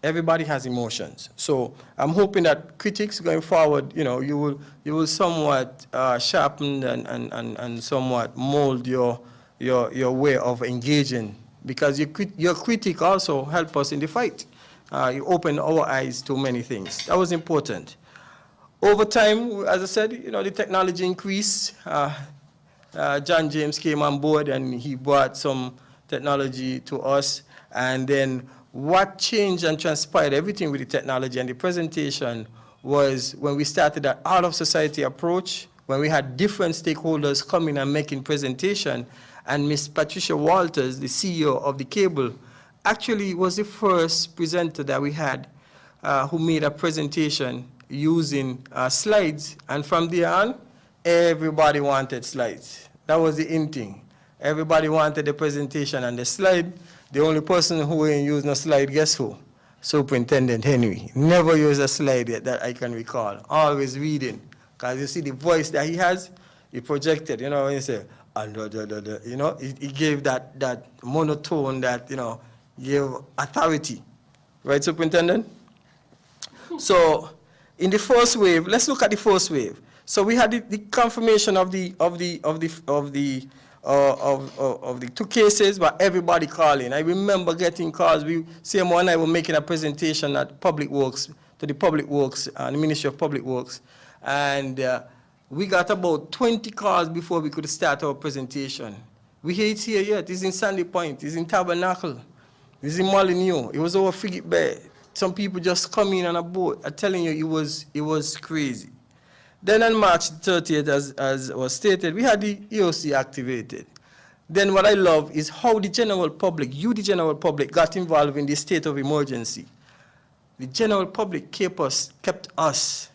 everybody has emotions. So I'm hoping that critics going forward, you will somewhat sharpen and somewhat mold your way of engaging, because your critic also help us in the fight. You open our eyes to many things. That was important. Over time, as I said, the technology increased. John James came on board and he brought some technology to us. And then what changed and transpired, everything with the technology and the presentation, was when we started that out of society approach, when we had different stakeholders coming and making presentation. And Ms. Patricia Walters, the CEO of the cable, actually was the first presenter that we had who made a presentation using slides. And from there on, everybody wanted slides. That was the in thing. Everybody wanted the presentation and the slide. The only person who ain't using a slide, guess who? Superintendent Henry. Never used a slide yet that I can recall. Always reading. Because you see the voice that he has, he projected, when you say, he gave that monotone that, gave authority. Right, Superintendent? So in the first wave, let's look at the first wave. So we had the confirmation of the 2 cases, but everybody calling. I remember getting calls. CMO and I were making a presentation at Public Works, to the Public Works, the Ministry of Public Works, and we got about 20 calls before we could start our presentation. We hear it here yet. It's in Sandy Point. It's in Tabernacle. It's in Molineux. It was over Frigate Bay. Some people just come in on a boat. I'm telling you, it was crazy. Then on March 30th, as was stated, we had the EOC activated. Then what I love is how the general public, the general public, got involved in the state of emergency. The general public kept us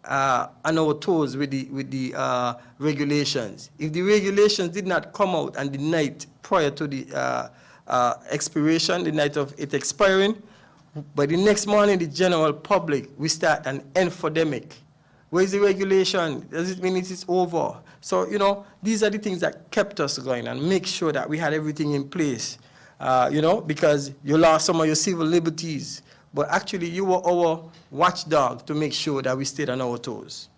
on our toes with the regulations. If the regulations did not come out on the night prior to the expiration, the night of it expiring, by the next morning, the general public, we start an infodemic. Where is the regulation? Does it mean it is over? So, you know, these are the things that kept us going and make sure that we had everything in place, you know, because you lost some of your civil liberties. But actually, you were our watchdog to make sure that we stayed on our toes.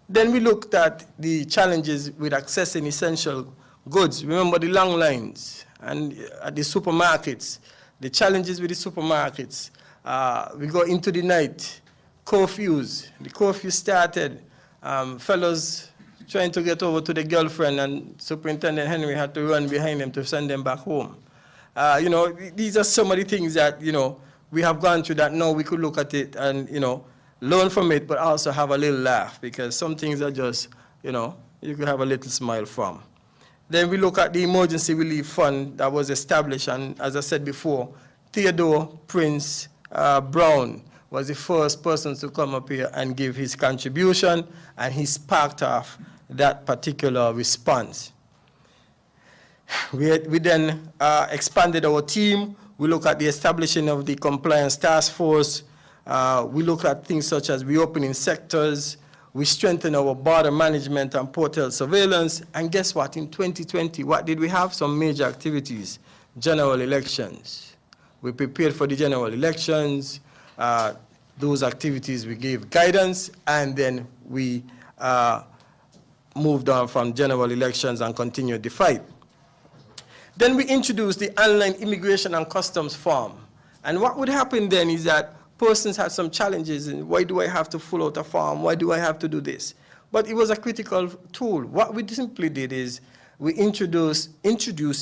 Then we looked at the challenges with accessing essential goods. Remember the long lines and at the supermarkets, the challenges with the supermarkets. We go into the night, curfews. The curfew started, fellows trying to get over to the girlfriend, and Superintendent Henry had to run behind them to send them back home. You know, these are some of the things that, you know, we have gone through that now we could look at it and, you know, learn from it, but also have a little laugh, because some things are just, you know, you could have a little smile from. Then we look at the emergency relief fund that was established, and as I said before, Theodore Prince Brown was the first person to come up here and give his contribution, and he sparked off that particular response. We then expanded our team. We look at the establishing of the compliance task force. We look at things such as reopening sectors. We strengthen our border management and port health surveillance. And guess what? In 2020, what did we have? Some major activities. General elections. We prepared for the general elections. Those activities we gave guidance, and then we moved on from general elections and continued the fight. Then we introduced the online immigration and customs form. And what would happen then is that persons had some challenges, and why do I have to fill out a form? Why do I have to do this? But it was a critical tool. What we simply did is we introduced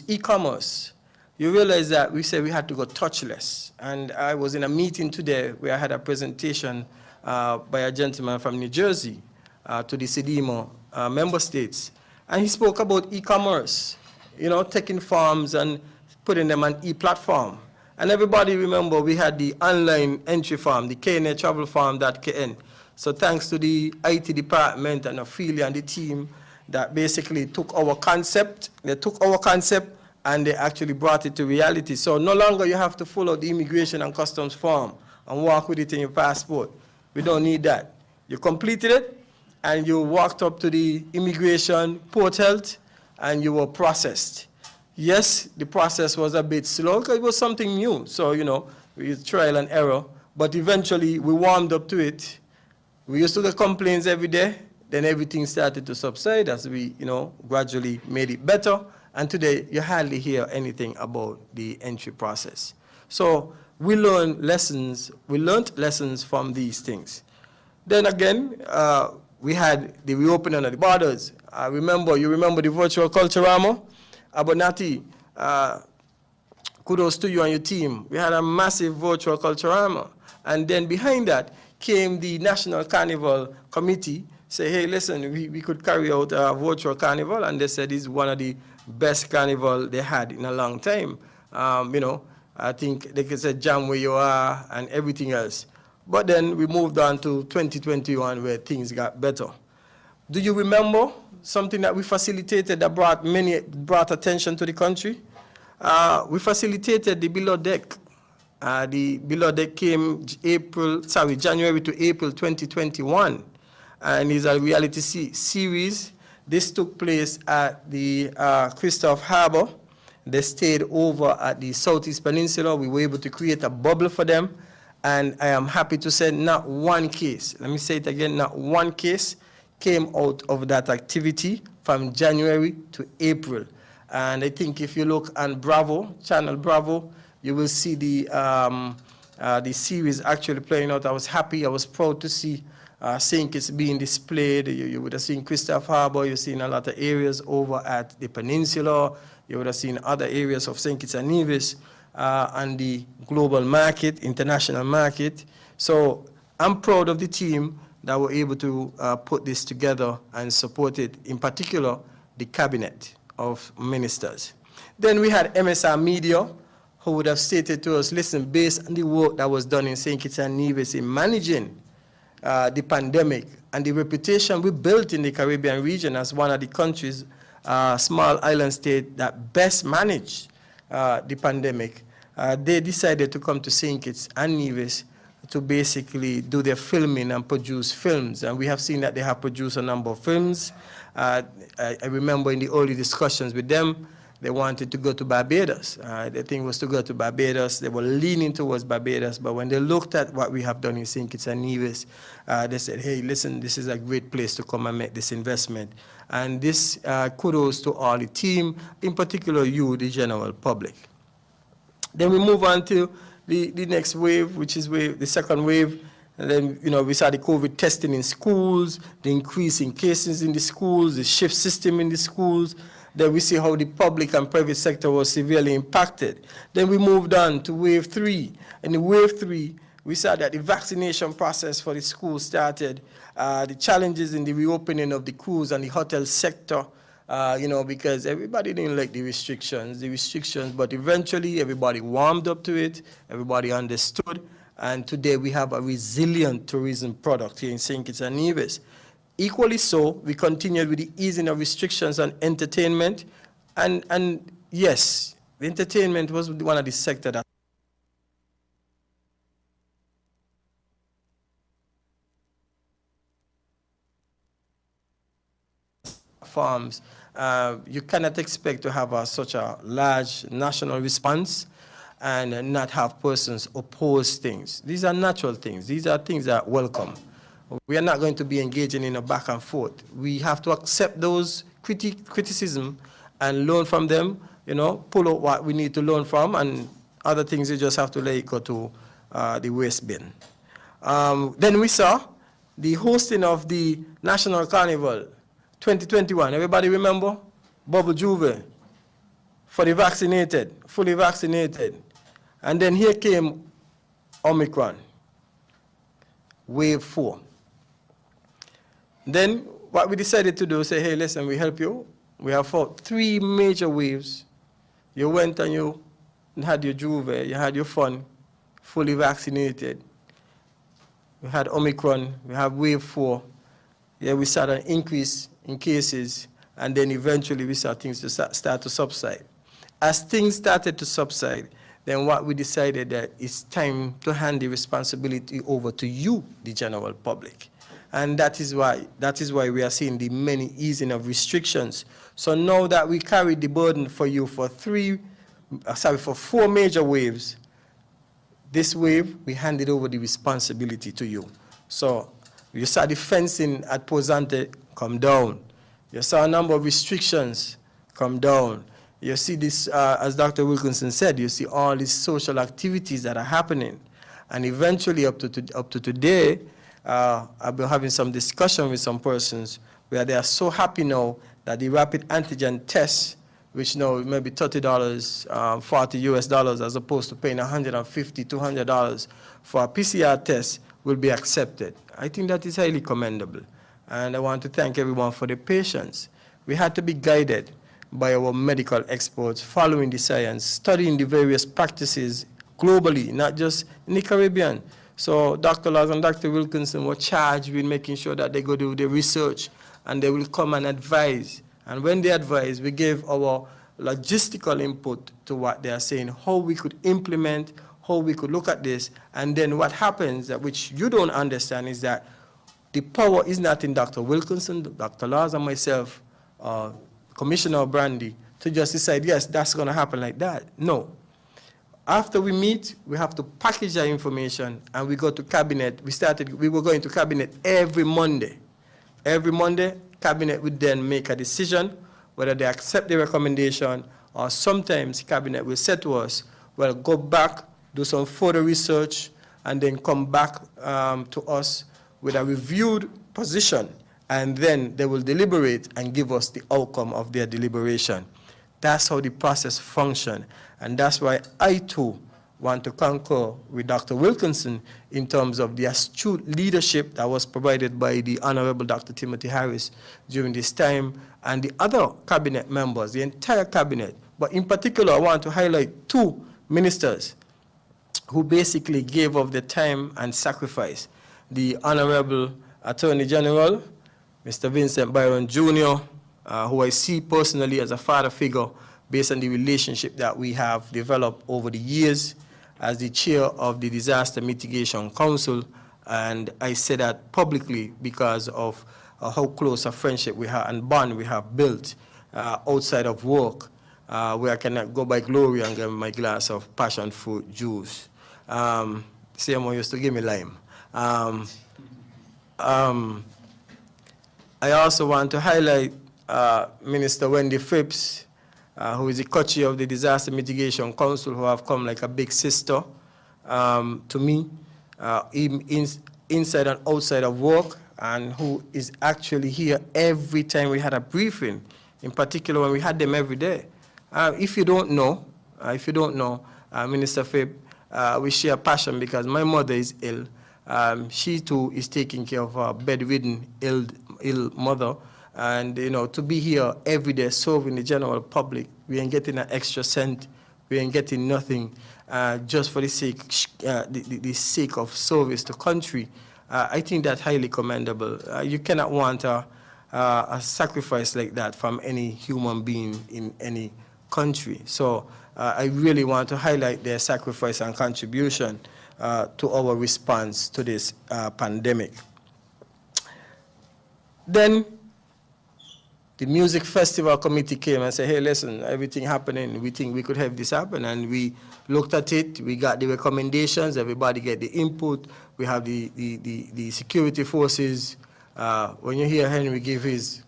e-commerce. You realize that we said we had to go touchless. And I was in a meeting today where I had a presentation by a gentleman from New Jersey to the CDMO member states. And he spoke about e-commerce, you know, taking forms and putting them on e-platform. And everybody remember we had the online entry form, the KNA travel form.kn. So thanks to the IT department and Ophelia and the team that basically took our concept, and they actually brought it to reality. So no longer you have to follow the immigration and customs form and walk with it in your passport. We don't need that. You completed it, and you walked up to the immigration port health, and you were processed. Yes, the process was a bit slow because it was something new. So, you know, we used trial and error, but eventually we warmed up to it. We used to get complaints every day. Then everything started to subside as we, you know, gradually made it better. And today, you hardly hear anything about the entry process. So we learned lessons from these things. Then again, we had the reopening of the borders. You remember the virtual Culturama? Abonati, kudos to you and your team. We had a massive virtual Culturama. And then behind that came the National Carnival Committee, say, hey, listen, we could carry out a virtual carnival, and they said it's one of the best carnival they had in a long time. You know, I think they could say jam where you are and everything else. But then we moved on to 2021 where things got better. Do you remember something that we facilitated that brought attention to the country? We facilitated the below deck. The below deck came January to April 2021, and is a reality series. This took place at the Christoph Harbor. They stayed over at the Southeast Peninsula. We were able to create a bubble for them, and I am happy to say not one case, let me say it again, not one case came out of that activity from January to April. And I think if you look on Bravo, channel Bravo, you will see the series actually playing out. I was happy, I was proud to see St. Kitts being displayed. You would have seen Christopher Harbour. You've seen a lot of areas over at the peninsula. You would have seen other areas of St. Kitts and Nevis and the global market, international market. So I'm proud of the team that were able to put this together and support it, in particular, the cabinet of ministers. Then we had MSR Media, who would have stated to us, listen, based on the work that was done in St. Kitts and Nevis in managing the pandemic and the reputation we built in the Caribbean region as one of the countries, small island state that best managed the pandemic, they decided to come to St. Kitts and Nevis to basically do their filming and produce films. And we have seen that they have produced a number of films. I remember in the early discussions with them, they wanted to go to Barbados. The thing was to go to Barbados. They were leaning towards Barbados, but when they looked at what we have done in St. Kitts and Nevis, they said, hey, listen, this is a great place to come and make this investment. And this kudos to all the team, in particular you, the general public. Then we move on to the next wave, which is the second wave. And then, we saw the COVID testing in schools, the increase in cases in the schools, the shift system in the schools. Then we see how the public and private sector was severely impacted. Then we moved on to wave 3. And in wave 3, we saw that the vaccination process for the schools started, the challenges in the reopening of the cruise and the hotel sector, because everybody didn't like the restrictions, but eventually everybody warmed up to it, everybody understood, and today we have a resilient tourism product here in St. Kitts and Nevis. Equally so, we continued with the easing of restrictions on entertainment, and yes, the entertainment was one of the sectors that farms. You cannot expect to have such a large national response and not have persons oppose things. These are natural things. These are things that are welcome. We are not going to be engaging in a back and forth. We have to accept those criticism and learn from them, pull out what we need to learn from, and other things you just have to let it go to the waste bin. Then we saw the hosting of the National Carnival 2021. Everybody remember? Bubble Juve for the vaccinated, fully vaccinated. And then here came Omicron, wave 4. Then what we decided to do, say, hey, listen, we help you. We have fought 3 major waves. You went and you had your Juve, you had your fun, fully vaccinated. We had Omicron, we have wave 4. Yeah, we saw an increase in cases, and then eventually we saw things to start to subside. As things started to subside, then what we decided that it's time to hand the responsibility over to you, the general public. And that is why we are seeing the many easing of restrictions. So now that we carried the burden for you for 4 major waves, this wave, we handed over the responsibility to you. So you saw the fencing at Posante come down. You saw a number of restrictions come down. You see this, as Dr. Wilkinson said, you see all these social activities that are happening. And eventually up to today, I've been having some discussion with some persons where they are so happy now that the rapid antigen tests, which now may be $30, $40 as opposed to paying $150, $200 for a PCR test, will be accepted. I think that is highly commendable. And I want to thank everyone for their patience. We had to be guided by our medical experts, following the science, studying the various practices globally, not just in the Caribbean. So Dr. Laws and Dr. Wilkinson were charged with making sure that they go do the research and they will come and advise. And when they advise, we gave our logistical input to what they are saying, how we could implement, how we could look at this. And then what happens, which you don't understand, is that the power is not in Dr. Wilkinson, Dr. Laws, and myself, Commissioner Brandy, to just decide, yes, that's going to happen like that. No. After we meet, we have to package that information, and we go to cabinet. We were going to cabinet every Monday. Every Monday, cabinet would then make a decision whether they accept the recommendation, or sometimes cabinet will say to us, well, go back, do some further research, and then come back to us with a reviewed position, and then they will deliberate and give us the outcome of their deliberation. That's how the process functions, and that's why I too want to concur with Dr. Wilkinson in terms of the astute leadership that was provided by the Honorable Dr. Timothy Harris during this time, and the other cabinet members, the entire cabinet. But in particular, I want to highlight two ministers who basically gave of their time and sacrifice. The Honorable Attorney General, Mr. Vincent Byron Jr., who I see personally as a father figure based on the relationship that we have developed over the years as the chair of the Disaster Mitigation Council. And I say that publicly because of how close a friendship we have and bond we have built outside of work, where I cannot go by glory and get my glass of passion fruit juice. CMO used to give me lime. I also want to highlight Minister Wendy Phipps, who is the co-chair of the Disaster Mitigation Council, who have come like a big sister to me, inside and outside of work, and who is actually here every time we had a briefing, in particular when we had them every day. If you don't know, Minister Phipps, we share passion because my mother is ill. She too is taking care of her bedridden, ill mother. And, you know, to be here every day serving the general public, we ain't getting an extra cent, we ain't getting nothing, just for the sake of service to country. I think that's highly commendable. You cannot want a sacrifice like that from any human being in any country. So I really want to highlight their sacrifice and contribution to our response to this pandemic. Then the music festival committee came and said, hey, listen, everything happening, we think we could have this happen. And we looked at it, we got the recommendations, everybody get the input. We have the security forces. When you hear Henry give his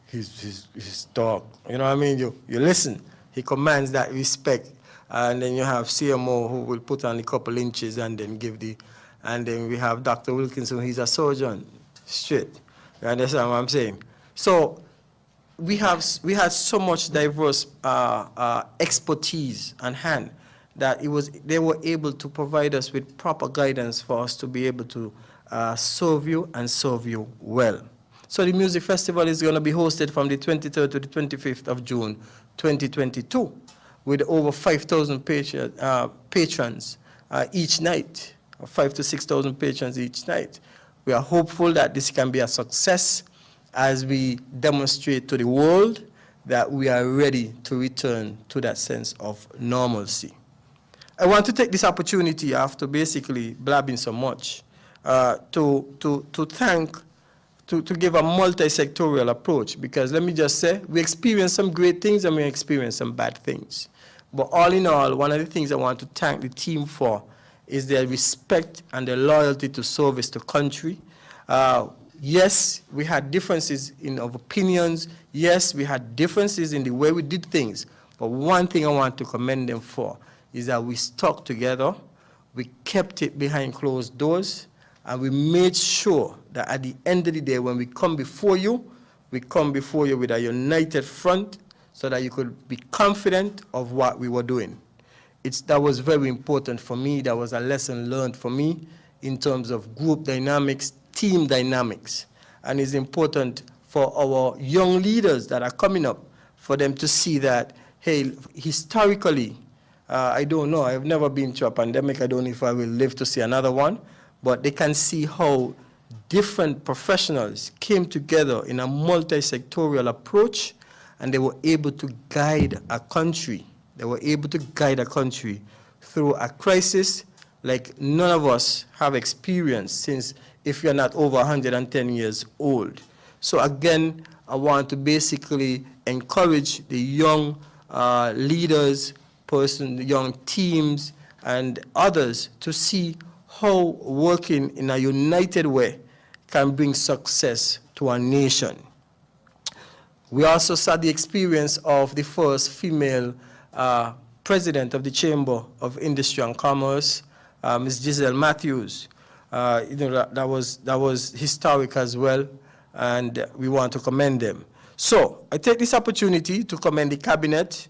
talk, you know what I mean? You listen. He commands that respect. And then you have CMO who will put on a couple inches and then give and then we have Dr. Wilkinson, he's a surgeon, straight. You understand what I'm saying? So we had so much diverse expertise on hand that they were able to provide us with proper guidance for us to be able to serve you and serve you well. So the music festival is going to be hosted from the 23rd to the 25th of June, 2022, with over 5,000 patrons each night, 5,000 to 6,000 patrons each night. We are hopeful that this can be a success as we demonstrate to the world that we are ready to return to that sense of normalcy. I want to take this opportunity, after basically blabbing so much, to give a multi-sectorial approach, because let me just say, we experience some great things and we experience some bad things. But all in all, one of the things I want to thank the team for is their respect and their loyalty to service to country. Yes, we had differences in our opinions. Yes, we had differences in the way we did things. But one thing I want to commend them for is that we stuck together, we kept it behind closed doors, and we made sure that at the end of the day, when we come before you with a united front so that you could be confident of what we were doing. That was very important for me. That was a lesson learned for me in terms of group dynamics, team dynamics. And it's important for our young leaders that are coming up, for them to see that, hey, historically, I don't know, I've never been to a pandemic, I don't know if I will live to see another one, but they can see how different professionals came together in a multi-sectorial approach, and they were able to guide a country. They were able to guide a country through a crisis like none of us have experienced since, if you're not over 110 years old. So again, I want to basically encourage the young leaders, young teams, and others to see how working in a united way can bring success to our nation. We also saw the experience of the first female president of the Chamber of Industry and Commerce, Ms. Giselle Matthews, That was historic as well, and we want to commend them. So I take this opportunity to commend the cabinet.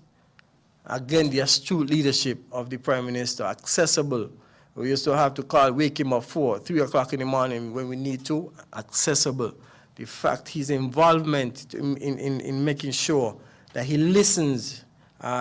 Again, the astute leadership of the Prime Minister, accessible. We used to have to wake him up 3 o'clock in the morning when we need to, accessible. The fact his involvement in making sure that he listens.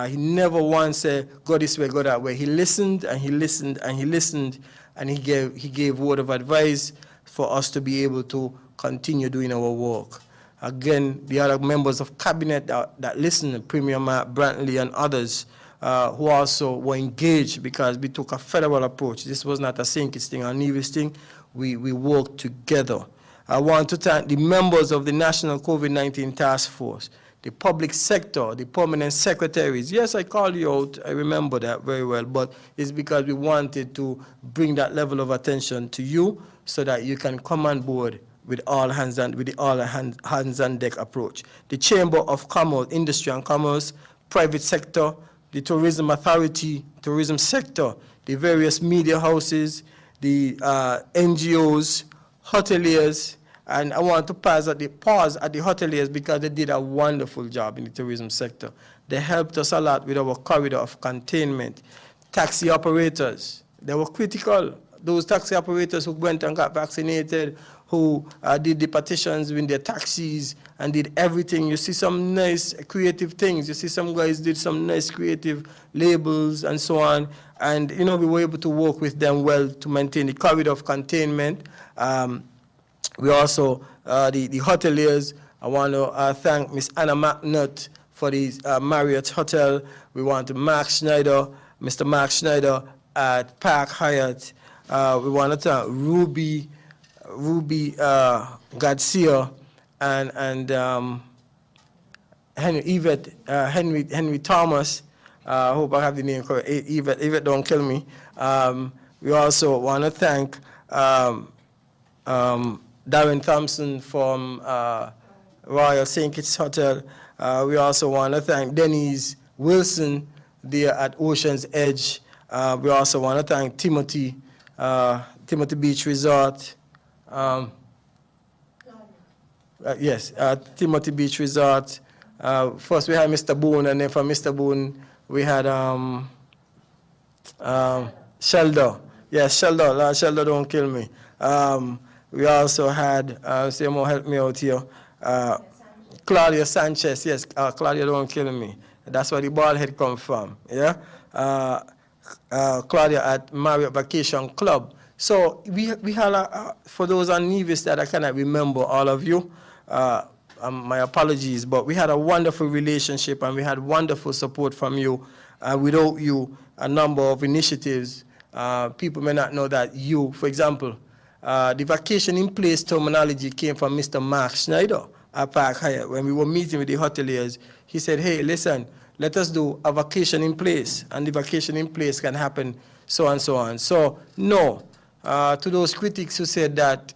He never once said, go this way, go that way. He listened and he listened and he listened, and he gave word of advice for us to be able to continue doing our work. Again, the other members of cabinet that listened, Premier Mark Brantley and others, who also were engaged, because we took a federal approach. This was not a St. Kitts thing or Nevis thing. We worked together. I want to thank the members of the National COVID-19 Task Force, the public sector, the permanent secretaries. Yes, I called you out, I remember that very well, but it's because we wanted to bring that level of attention to you so that you can come on board with all hands on deck approach. The Chamber of Commerce, Industry and Commerce, private sector, the tourism authority, tourism sector, the various media houses, the NGOs, hoteliers, and I want to pause at the hoteliers because they did a wonderful job in the tourism sector. They helped us a lot with our corridor of containment. Taxi operators, they were critical. Those taxi operators who went and got vaccinated, who did the petitions with their taxis and did everything. You see some nice creative things. You see some guys did some nice creative labels and so on. And, we were able to work with them well to maintain the corridor of containment. We also, the hoteliers, I want to thank Ms. Anna McNutt for the Marriott Hotel. We want to Mr. Mark Schneider at Park Hyatt. We want to thank Ruby Garcia and Henry Thomas. I hope I have the name correct. Yvette, don't kill me. We also want to thank Darren Thompson from Royal St. Kitts Hotel. We also want to thank Denise Wilson there at Ocean's Edge. We also want to thank Timothy Beach Resort. Timothy Beach Resort. First we had Mr. Boone, and then from Mr. Boone we had Sheldo. Yes, Sheldo. Sheldo, don't kill me. We also had, Seymour, help me out here, Claudia Sanchez. Yes, Claudia, don't kill me. That's where the bald head come from, yeah? Claudia at Marriott Vacation Club. So we had, for those on Nevis that I cannot remember all of you, my apologies, but we had a wonderful relationship and we had wonderful support from you. Without you, a number of initiatives, people may not know that you, for example, the vacation in place terminology came from Mr. Mark Schneider at Park Hyatt. When we were meeting with the hoteliers, he said, hey, listen, let us do a vacation in place, and the vacation in place can happen so and so on. So, no, to those critics who said that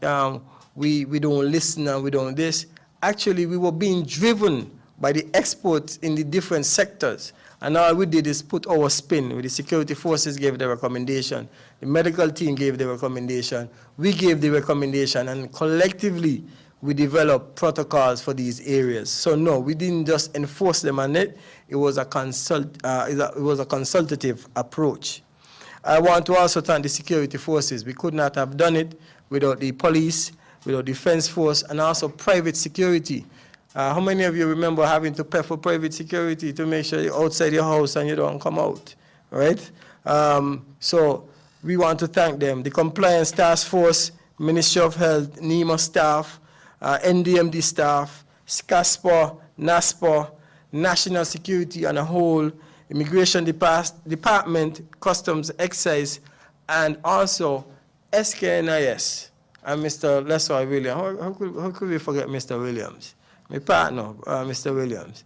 we don't listen and we don't this, actually we were being driven by the experts in the different sectors. And all we did is put our spin. The security forces gave the recommendation. The medical team gave the recommendation. We gave the recommendation. And collectively, we developed protocols for these areas. So no, we didn't just enforce them on it. It was a consultative approach. I want to also thank the security forces. We could not have done it without the police, without the defense force, and also private security. How many of you remember having to pay for private security to make sure you're outside your house and you don't come out, right? So we want to thank them. The Compliance Task Force, Ministry of Health, NEMA staff, NDMD staff, SCASPA, NASPA, National Security on a whole, Immigration Department, Customs, Excise, and also SKNIS and Mr. Leslie Williams. How could we forget Mr. Williams? My partner, Mr. Williams.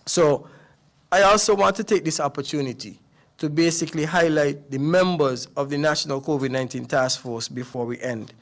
So I also want to take this opportunity to basically highlight the members of the National COVID-19 Task Force before we end.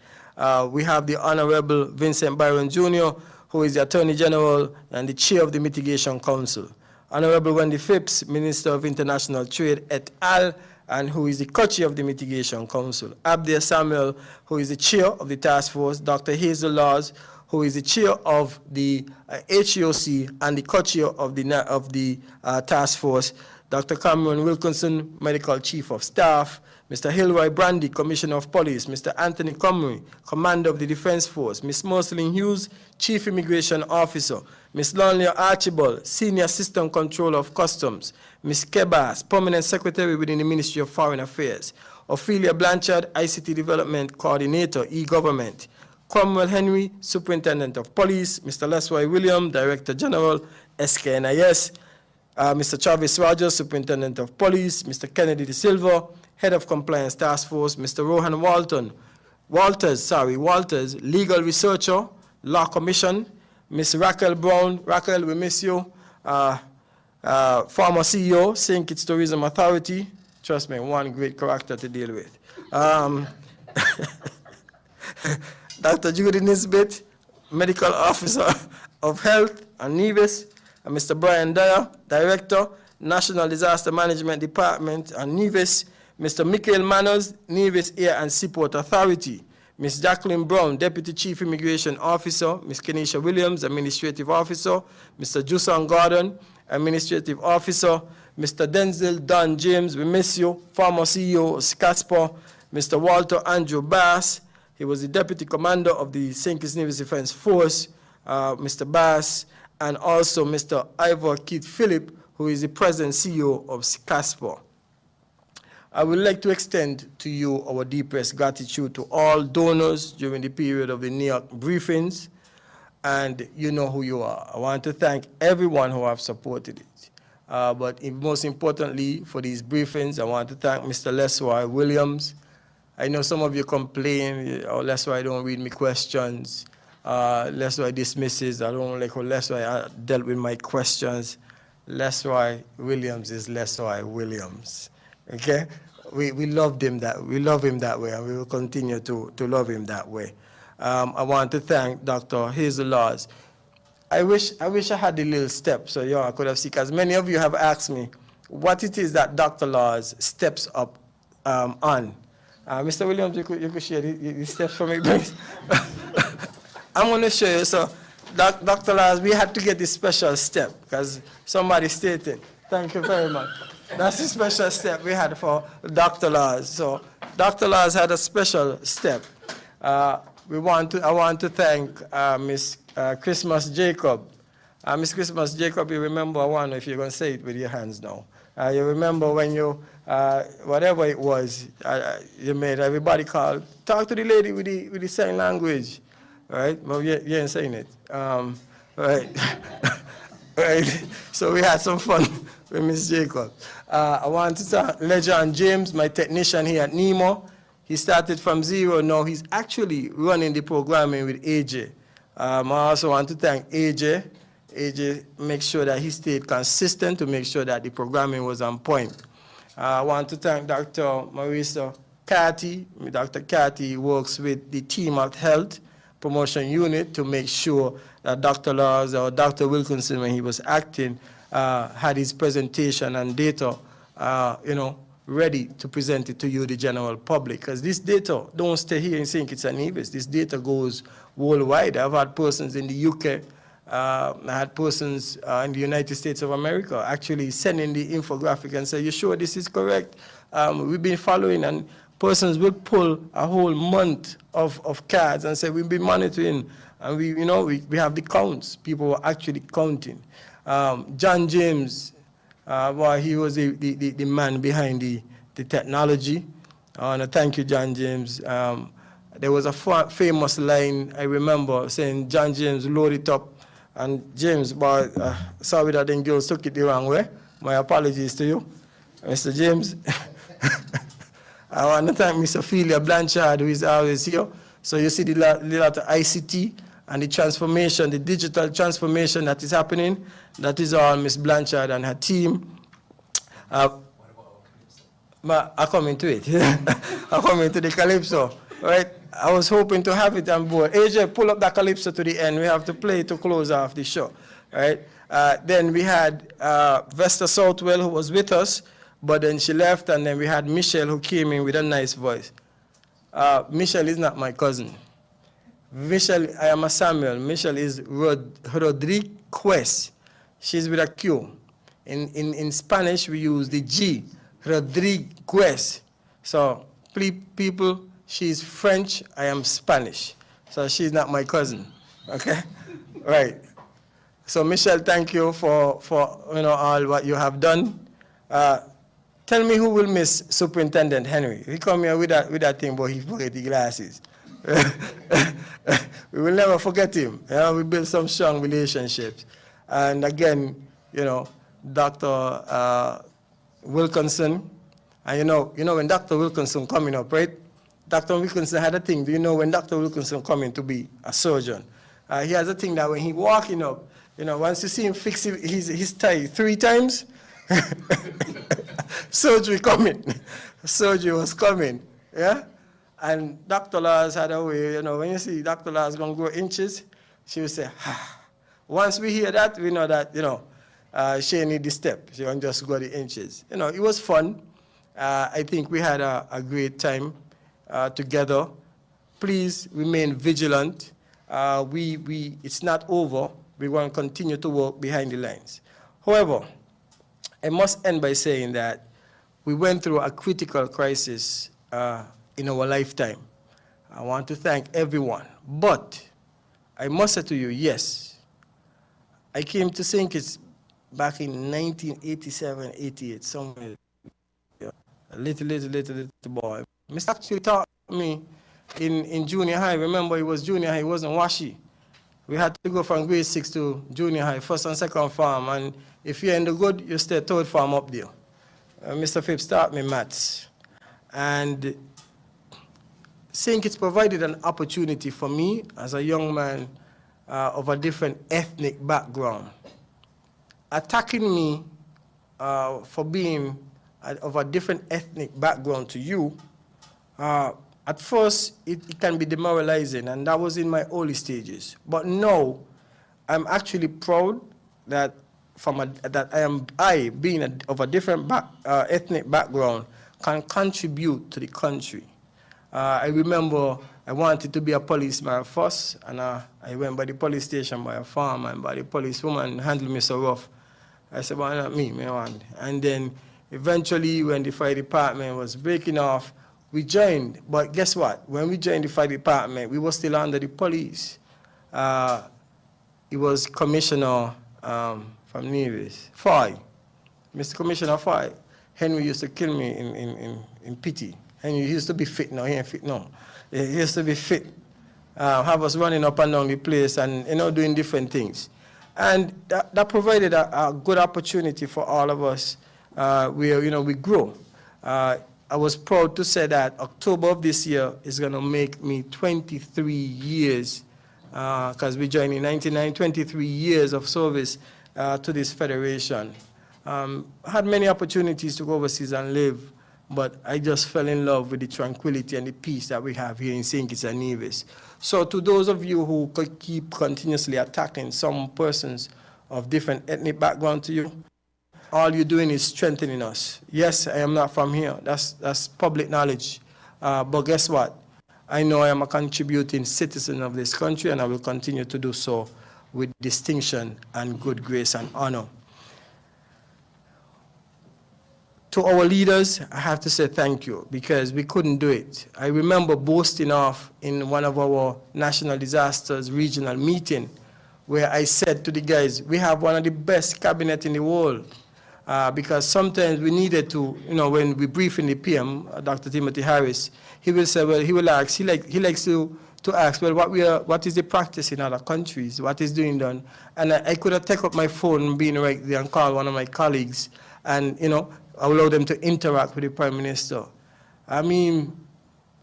We have the Honorable Vincent Byron Jr., who is the Attorney General and the Chair of the Mitigation Council. Honorable Wendy Phipps, Minister of International Trade et al., and who is the co-chair of the Mitigation Council. Abdia Samuel, who is the chair of the task force. Dr. Hazel Laws, who is the chair of the HEOC and the co-chair of the task force. Dr. Cameron Wilkinson, Medical Chief of Staff. Mr. Hilroy Brandy, Commissioner of Police. Mr. Anthony Comrie, Commander of the Defense Force. Ms. Marceline Hughes, Chief Immigration Officer. Ms. Lonlia Archibald, Senior Assistant Controller of Customs. Ms. Kebas, Permanent Secretary within the Ministry of Foreign Affairs. Ophelia Blanchard, ICT Development Coordinator, E-Government. Cromwell Henry, Superintendent of Police. Mr. Leslie Williams, Director General, SKNIS. Mr. Travis Rogers, Superintendent of Police. Mr. Kennedy De Silva, Head of Compliance Task Force. Mr. Rohan Walters, Legal Researcher, Law Commission. Ms. Raquel Brown, Raquel, we miss you. Former CEO, St. Kitts Tourism Authority. Trust me, one great character to deal with. Dr. Judy Nisbet, Medical Officer of Health and Nevis. And Mr. Brian Dyer, Director, National Disaster Management Department and Nevis. Mr. Michael Manners, Nevis Air and Seaport Authority. Ms. Jacqueline Brown, Deputy Chief Immigration Officer. Ms. Kenisha Williams, Administrative Officer. Mr. Jusan Gordon, Administrative Officer. Mr. Denzel Don James, we miss you, former CEO of SCASPA. Mr. Walter Andrew Bass, he was the Deputy Commander of the St. Kitts Nevis Defense Force, Mr. Bass, and also Mr. Ivor Keith Phillip, who is the President CEO of SCASPA. I would like to extend to you our deepest gratitude to all donors during the period of the New York briefings, and you know who you are. I want to thank everyone who have supported it. But most importantly, for these briefings, I want to thank Mr. Leslie Williams. I know some of you complain, oh, Leslie don't read me questions. Leslie dismisses, I don't like how Leslie dealt with my questions. Leslie Williams is Leslie Williams. Okay, we love him that way, and we will continue to love him that way. I want to thank Dr. Hazel Laws. I wish I had the little step so I could have seen, because many of you have asked me what it is that Dr. Laws steps up on. Mr. Williams, you could share the steps for me, please. I'm going to show you. So, Dr. Laws, we had to get this special step because somebody stated. Thank you very much. That's the special step we had for Dr. Laws. So Dr. Laws had a special step. I want to thank Miss Christmas Jacob. Miss Christmas Jacob, you remember one, if you're going to say it with your hands now. You remember when you, whatever it was, you made everybody call, talk to the lady with the sign language, right? Well, you ain't saying it. Right. Right. So we had some fun with Miss Jacob. I want to thank Lejon James, my technician here at NEMO. He started from zero. Now he's actually running the programming with AJ. I also want to thank AJ. AJ makes sure that he stayed consistent to make sure that the programming was on point. I want to thank Dr. Marisa Cathy. Dr. Cathy works with the team at Health Promotion Unit to make sure that Dr. Laws or Dr. Wilkinson, when he was acting, had his presentation and data, ready to present it to you, the general public. Because this data don't stay here in St. Kitts and Nevis. This data goes worldwide. I've had persons in the UK, I had persons in the United States of America actually sending the infographic and say, you sure this is correct? We've been following, and persons will pull a whole month of cards and say, we've been monitoring, and we have the counts. People were actually counting. John James, he was the man behind the technology. I want to thank you, John James. There was a famous line I remember saying, John James, load it up. And James, sorry that the girls took it the wrong way. My apologies to you, Mr. James. I want to thank Mr. Ophelia Blanchard, who is always here. So you see the lot of ICT and the transformation, the digital transformation that is happening. That is all Ms. Blanchard and her team. I'll come into it. I'll come into the Calypso, right? I was hoping to have it on board. AJ, pull up that Calypso to the end. We have to play to close off the show, right? Then we had Vesta Southwell, who was with us. But then she left, and then we had Michelle, who came in with a nice voice. Michelle is not my cousin. Michelle, I am a Samuel. Michelle is Rodriguez. She's with a Q. In Spanish, we use the G, Rodriguez. So, please, people, she's French, I am Spanish. So she's not my cousin, okay? Right. So Michelle, thank you for all what you have done. Tell me who will miss Superintendent Henry. He come here with that thing, but he forget the glasses. We will never forget him. We built some strong relationships. And again, Dr. Wilkinson, and when Dr. Wilkinson coming up, right? Dr. Wilkinson had a thing. Do you know when Dr. Wilkinson coming to be a surgeon? He has a thing that when he walking up, once you see him fix his tie 3 times, surgery coming. Surgery was coming, yeah? And Dr. Laws had a way, when you see Dr. Laws going to grow inches, she would say, ah. Once we hear that, we know that, she need the step. She won't just go the inches. It was fun. I think we had a great time together. Please remain vigilant. It's not over. We want to continue to work behind the lines. However, I must end by saying that we went through a critical crisis in our lifetime. I want to thank everyone. But I must say to you, yes, I came to Census back in 1987, 88, somewhere. A little boy. Mr. actually taught me in junior high. Remember, it was junior high, it wasn't washy. We had to go from grade 6 to junior high, first and second farm, and if you're in the good, you stay third farm up there. Mr. Phipps taught me maths. And Census provided an opportunity for me as a young man of a different ethnic background. Attacking me for being of a different ethnic background to you, at first it can be demoralizing, and that was in my early stages. But now, I'm actually proud that I being of a different ethnic background, can contribute to the country. I remember I wanted to be a policeman first, and I went by the police station by a farm, and by the policewoman handled me so rough. I said, well, not me, man. And then eventually, when the fire department was breaking off, we joined. But guess what? When we joined the fire department, we were still under the police. It was Commissioner from Nevis, Foy, Mr. Commissioner Foy. Henry used to kill me in pity. Henry used to be fit now, he ain't fit now. He used to be fit, have us running up and down the place and, doing different things. And that provided a good opportunity for all of us where, we grow. I was proud to say that October of this year is going to make me 23 years, because we joined in 1999, 23 years of service to this federation. I had many opportunities to go overseas and live, but I just fell in love with the tranquility and the peace that we have here in St. Kitts and Nevis. So to those of you who keep continuously attacking some persons of different ethnic background to you, all you're doing is strengthening us. Yes, I am not from here. That's public knowledge. But guess what? I know I am a contributing citizen of this country, and I will continue to do so with distinction and good grace and honor. To our leaders, I have to say thank you, because we couldn't do it. I remember boasting off in one of our national disasters regional meeting, where I said to the guys, we have one of the best cabinet in the world. Because sometimes we needed to, when we brief in the PM, Dr. Timothy Harris, he will say, well, he will ask, he likes to ask, well, what is the practice in other countries? What is doing done? And I could have taken up my phone, being right there, and call one of my colleagues, and, allow them to interact with the Prime Minister. I mean,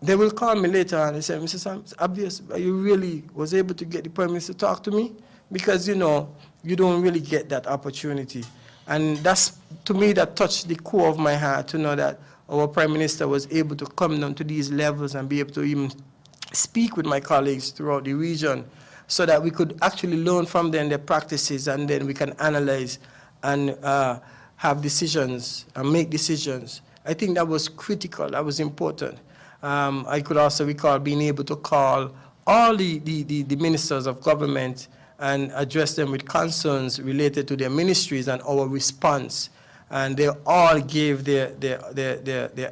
they will call me later and they say, Mr. Sam, it's obvious, you really was able to get the Prime Minister to talk to me? Because, you don't really get that opportunity. And that's, to me, that touched the core of my heart to know that our Prime Minister was able to come down to these levels and be able to even speak with my colleagues throughout the region so that we could actually learn from them their practices, and then we can analyze and have decisions and make decisions. I think that was critical, that was important. I could also recall being able to call all the ministers of government and address them with concerns related to their ministries and our response. And they all gave their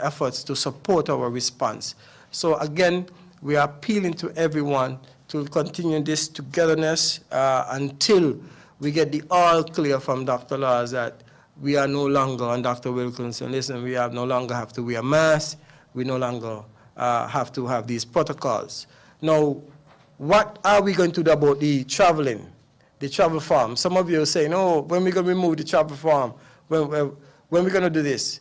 efforts to support our response. So again, we are appealing to everyone to continue this togetherness until we get the all clear from Dr. Laws that we are no longer, and Dr. Wilkinson, listen, we no longer have to wear masks, we no longer have to have these protocols. Now, what are we going to do about the traveling, the travel farm? Some of you are saying, oh, when are we going to remove the travel farm? When are we going to do this?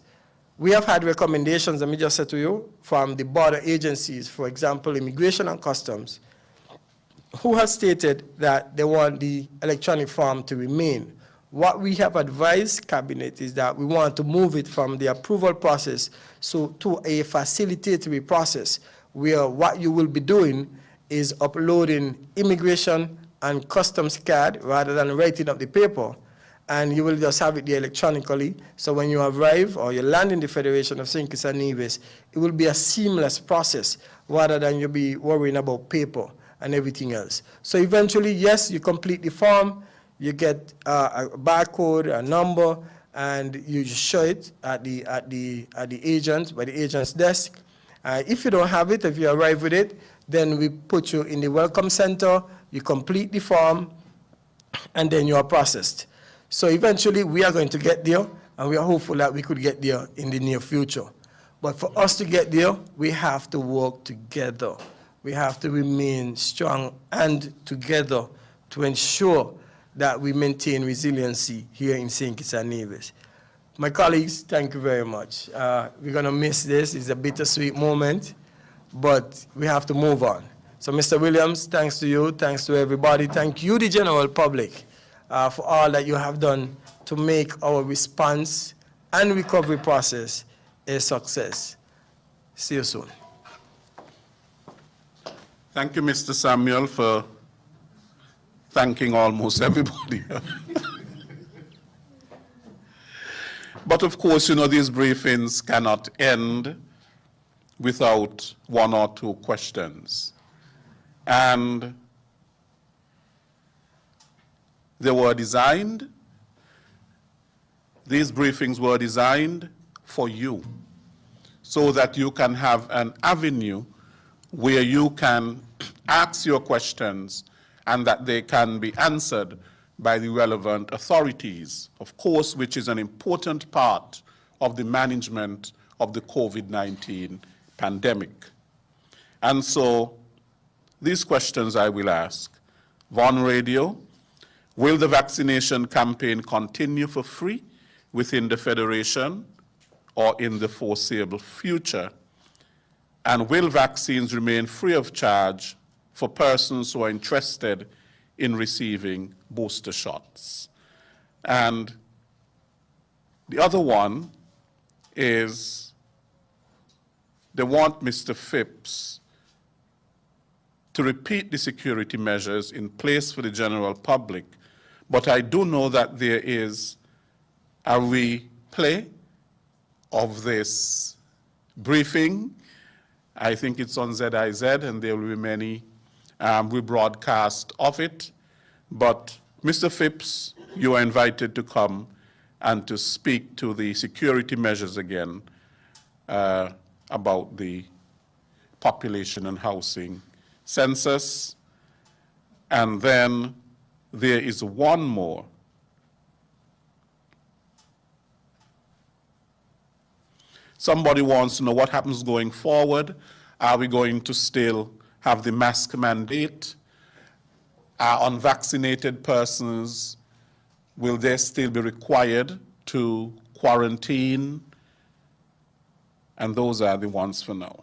We have had recommendations, let me just say to you, from the border agencies, for example, Immigration and Customs, who has stated that they want the electronic form to remain. What we have advised Cabinet is that we want to move it from the approval process to a facilitatory process, where what you will be doing is uploading immigration and customs card rather than writing up the paper, and you will just have it there electronically. So when you arrive or you land in the Federation of St. Kitts and Nevis, it will be a seamless process rather than you be worrying about paper and everything else. So eventually, yes, you complete the form, you get a barcode, a number, and you just show it at the agent, by the agent's desk. If you don't have it, if you arrive with it, then we put you in the welcome center, you complete the form, and then you are processed. So eventually, we are going to get there, and we are hopeful that we could get there in the near future. But for us to get there, we have to work together. We have to remain strong and together to ensure that we maintain resiliency here in St. Kitts and Nevis. My colleagues, thank you very much. We're going to miss this. It's a bittersweet moment, but we have to move on. So, Mr. Williams, thanks to you, thanks to everybody. Thank you, the general public, for all that you have done to make our response and recovery process a success. See you soon. Thank you, Mr. Samuel, for thanking almost everybody. But of course, you know, these briefings cannot end without one or two questions. And they were designed, these briefings were designed for you, so that you can have an avenue where you can ask your questions and that they can be answered by the relevant authorities, of course, which is an important part of the management of the COVID-19 pandemic. And so these questions I will ask. Von Radio, will the vaccination campaign continue for free within the Federation or in the foreseeable future? And will vaccines remain free of charge for persons who are interested in receiving booster shots? And the other one is they want Mr. Phipps to repeat the security measures in place for the general public. But I do know that there is a replay of this briefing. I think it's on ZIZ, and there will be many rebroadcast of it. But Mr. Phipps, you are invited to come and to speak to the security measures again about the population and housing census. And then there is one more. Somebody wants to know what happens going forward. Are we going to still have the mask mandate? Are unvaccinated persons, will they still be required to quarantine? And those are the ones for now.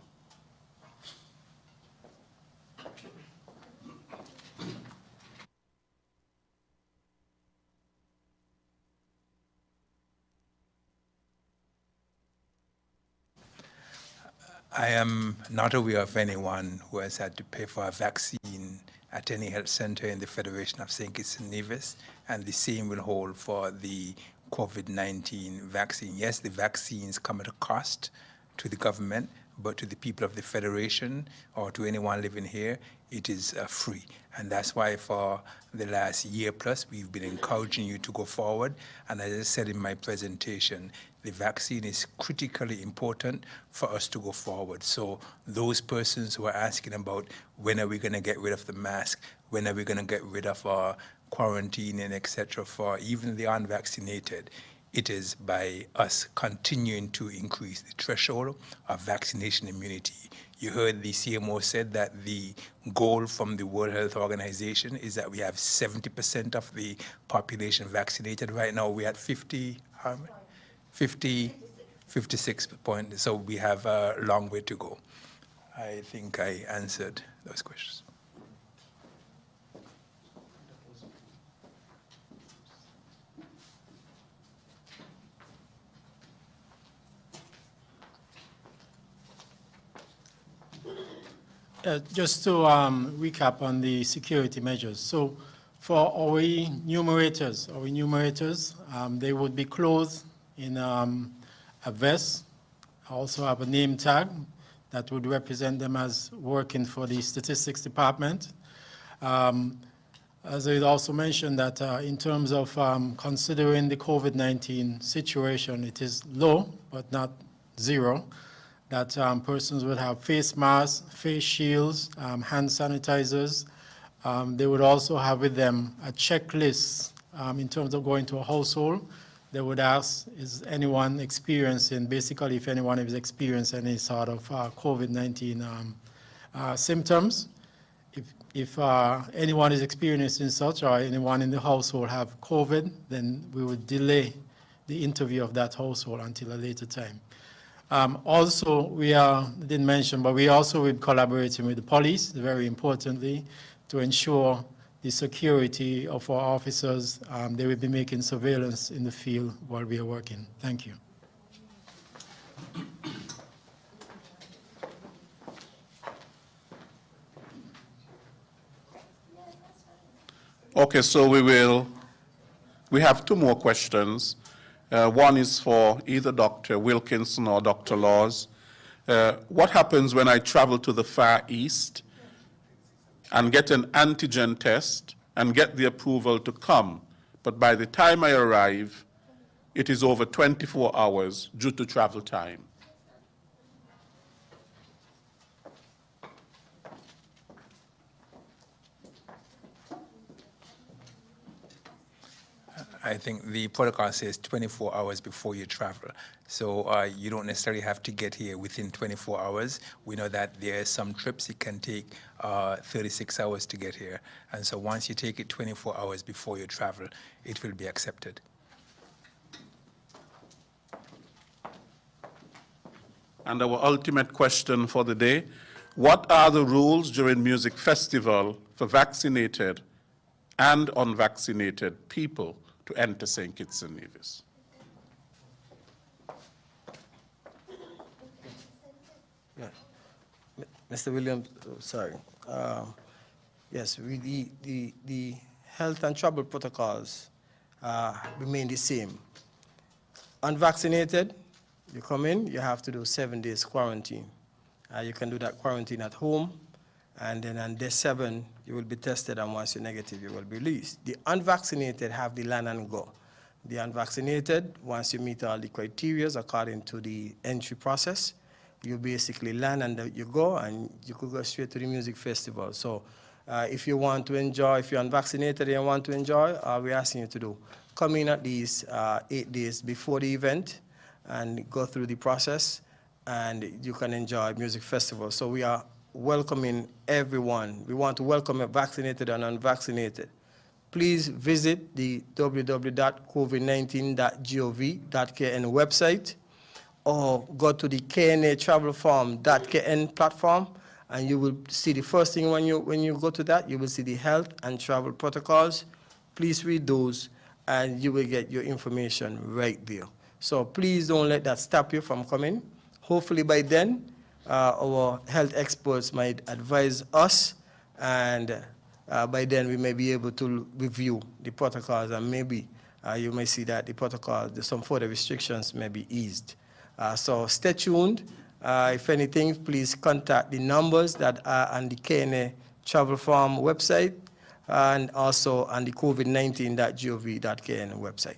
I am not aware of anyone who has had to pay for a vaccine at any health center in the Federation of St. Kitts and Nevis, and the same will hold for the COVID-19 vaccine. Yes, the vaccines come at a cost to the government, but to the people of the Federation or to anyone living here, it is free. And that's why for the last year plus, we've been encouraging you to go forward. And as I said in my presentation, the vaccine is critically important for us to go forward. So those persons who are asking about when are we going to get rid of the mask, when are we going to get rid of our quarantine and etc. for even the unvaccinated, it is by us continuing to increase the threshold of vaccination immunity. You heard the CMO said that the goal from the World Health Organization is that we have 70% of the population vaccinated. Right now we're at 56 points, so we have a long way to go. I think I answered those questions. Just to recap on the security measures. So for our enumerators, they would be clothed in a vest, also have a name tag that would represent them as working for the statistics department. As I also mentioned that in terms of considering the COVID-19 situation, it is low, but not zero. That persons would have face masks, face shields, hand sanitizers. They would also have with them a checklist in terms of going to a household. They would ask, is anyone experiencing, basically if anyone is experiencing any sort of COVID-19 symptoms. If anyone is experiencing such or anyone in the household have COVID, then we would delay the interview of that household until a later time. Also, we didn't mention, but we also will be collaborating with the police, very importantly, to ensure the security of our officers. They will be making surveillance in the field while we are working. Thank you. Okay, so we have two more questions. One is for either Dr. Wilkinson or Dr. Laws. What happens when I travel to the Far East and get an antigen test and get the approval to come, but by the time I arrive, it is over 24 hours due to travel time? I think the protocol says 24 hours before you travel. So you don't necessarily have to get here within 24 hours. We know that there are some trips it can take 36 hours to get here. And so once you take it 24 hours before you travel, it will be accepted. And our ultimate question for the day, what are the rules during music festival for vaccinated and unvaccinated people to enter St. Kitts and Nevis? Yeah. Mr. Williams, sorry. Yes, the health and travel protocols remain the same. Unvaccinated, you come in, you have to do 7 days quarantine. You can do that quarantine at home, and then on day 7, you will be tested, and once you're negative, you will be released. The unvaccinated have the land and go. The unvaccinated, once you meet all the criteria according to the entry process, you basically land and you go, and you could go straight to the music festival. So if you want to enjoy, if you're unvaccinated and you want to enjoy, we're asking you to do. Come in at least 8 days before the event and go through the process, and you can enjoy music festival. So we are welcoming everyone. We want to welcome vaccinated and unvaccinated. Please visit the www.covid19.gov.kn website, or go to the knatravelfarm.kn platform, and you will see the first thing when you go to that, you will see the health and travel protocols. Please read those, and you will get your information right there. So please don't let that stop you from coming. Hopefully by then, our health experts might advise us, and by then we may be able to review the protocols and maybe you may see that the protocol, some further restrictions may be eased. So stay tuned. If anything, please contact the numbers that are on the KNA Travel Farm website and also on the covid19.gov.kn website.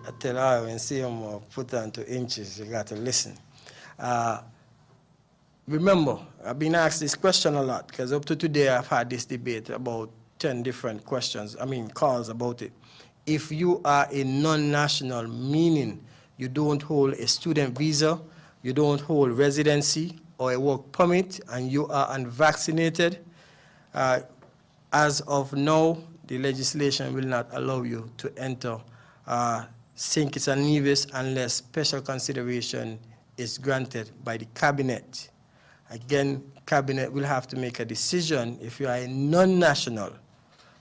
I tell her when see him put on to inches, you got to listen. Remember, I've been asked this question a lot because up to today I've had this debate about 10 different calls about it. If you are a non-national, meaning you don't hold a student visa, you don't hold residency or a work permit, and you are unvaccinated, as of now, the legislation will not allow you to enter St. Kitts and Nevis unless special consideration is granted by the cabinet. Again, cabinet will have to make a decision if you are a non-national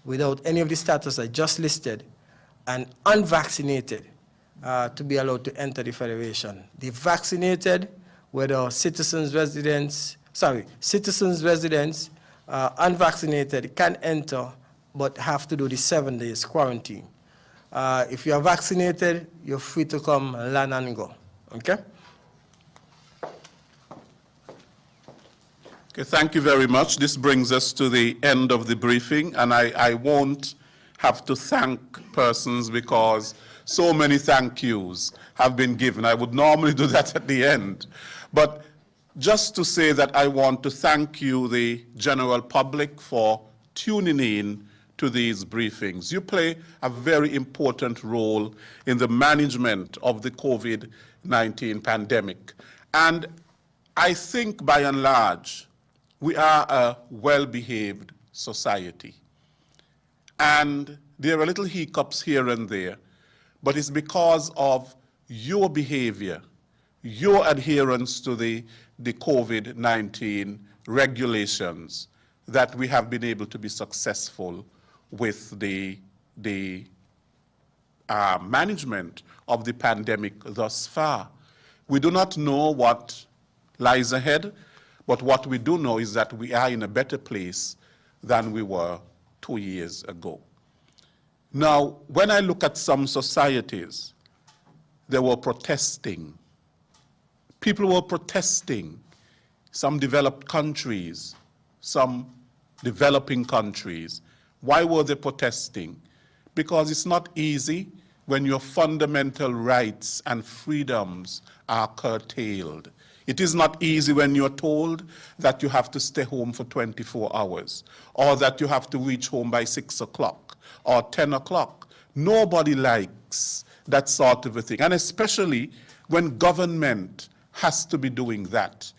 without any of the status I just listed and unvaccinated to be allowed to enter the federation. The vaccinated, whether citizens, residents, unvaccinated can enter but have to do the 7 days quarantine. If you are vaccinated, you're free to come land and go, okay? Okay, thank you very much. This brings us to the end of the briefing, and I won't have to thank persons because so many thank yous have been given. I would normally do that at the end. But just to say that I want to thank you, the general public, for tuning in to these briefings. You play a very important role in the management of the COVID-19 pandemic. And I think by and large, we are a well-behaved society. And there are little hiccups here and there, but it's because of your behavior, your adherence to the COVID-19 regulations that we have been able to be successful with the management of the pandemic thus far. We do not know what lies ahead, but what we do know is that we are in a better place than we were 2 years ago. Now, when I look at some societies, they were protesting. People were protesting. Some developed countries, some developing countries. Why were they protesting? Because it's not easy when your fundamental rights and freedoms are curtailed. It is not easy when you're told that you have to stay home for 24 hours, or that you have to reach home by 6 o'clock or 10 o'clock. Nobody likes that sort of a thing, and especially when government has to be doing that,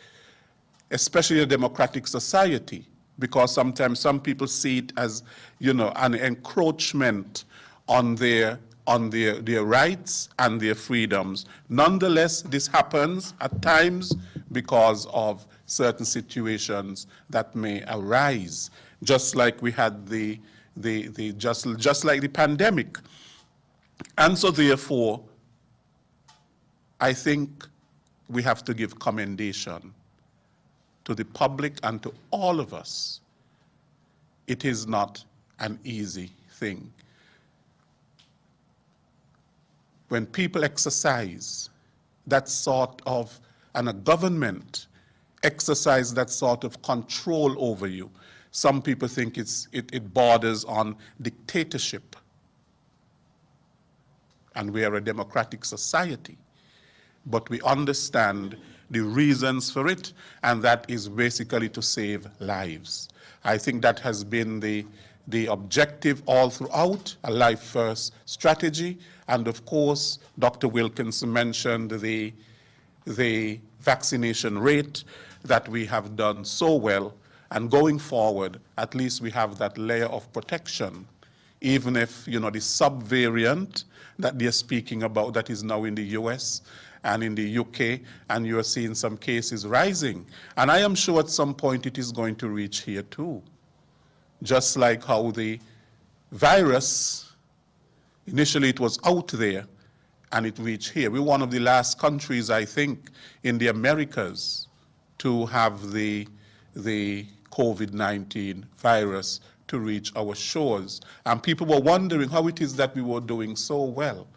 especially in a democratic society, because sometimes some people see it as, an encroachment on their rights and their freedoms. Nonetheless, this happens at times because of certain situations that may arise, just like we had just like the pandemic. And so therefore, I think we have to give commendation to the public and to all of us. It is not an easy thing. When people exercise that sort of, and a government exercise that sort of control over you, some people think it borders on dictatorship. And we are a democratic society, but we understand the reasons for it, and that is basically to save lives. I think that has been the objective all throughout, a life first strategy. And of course, Dr. Wilkinson mentioned the vaccination rate that we have done so well. And going forward, at least we have that layer of protection, even if, the subvariant that they're speaking about that is now in the US and in the UK, and you're seeing some cases rising. And I am sure at some point it is going to reach here too. Just like how the virus Initially, it was out there, and it reached here. We're one of the last countries, I think, in the Americas to have the COVID-19 virus to reach our shores. And people were wondering how it is that we were doing so well.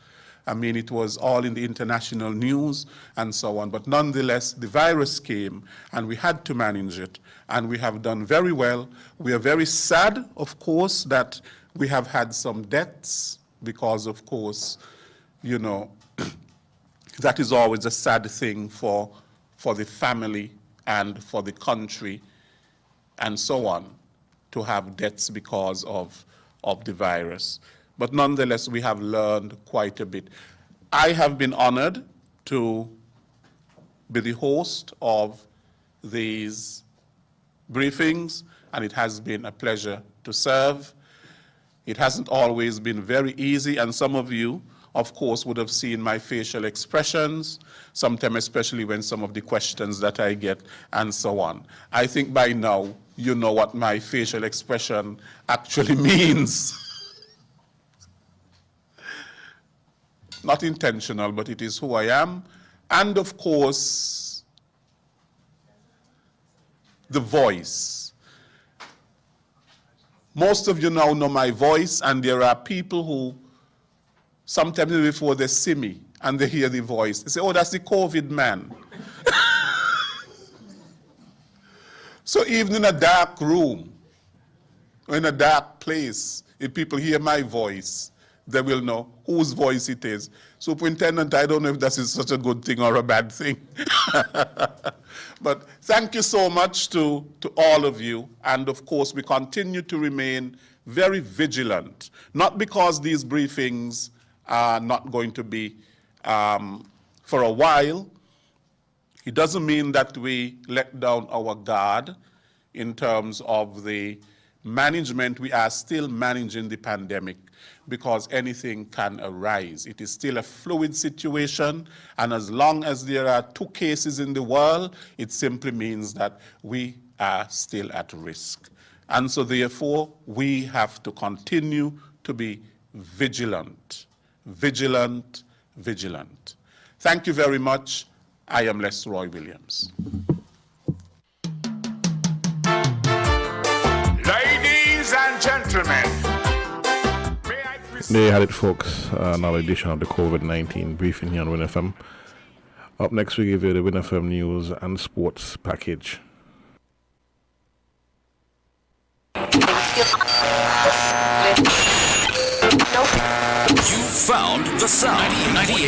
I mean, it was all in the international news and so on, but nonetheless, the virus came and we had to manage it, and we have done very well. We are very sad, of course, that we have had some deaths because, of course, you know, that is always a sad thing for the family and for the country and so on, to have deaths because of the virus. But nonetheless, we have learned quite a bit. I have been honored to be the host of these briefings, and it has been a pleasure to serve. It hasn't always been very easy, and some of you, of course, would have seen my facial expressions, sometimes especially when some of the questions that I get and so on. I think by now you know what my facial expression actually means. Not intentional, but it is who I am. And of course, the voice. Most of you now know my voice, and there are people who sometimes before they see me and they hear the voice, they say, oh, that's the COVID man. So even in a dark room, or in a dark place, if people hear my voice, they will know whose voice it is. Superintendent, I don't know if that is such a good thing or a bad thing. But thank you so much to all of you. And of course, we continue to remain very vigilant, not because these briefings are not going to be for a while. It doesn't mean that we let down our guard in terms of the management. We are still managing the pandemic because anything can arise. It is still a fluid situation, and as long as there are 2 cases in the world, it simply means that we are still at risk. And so therefore, we have to continue to be vigilant, vigilant, vigilant. Thank you very much. I am Les Roy Williams. Ladies and gentlemen, may I present... There you had it, folks. Another edition of the COVID-19 briefing here on Win FM. Up next, we give you the Win FM news and sports package. You found the sound. 98.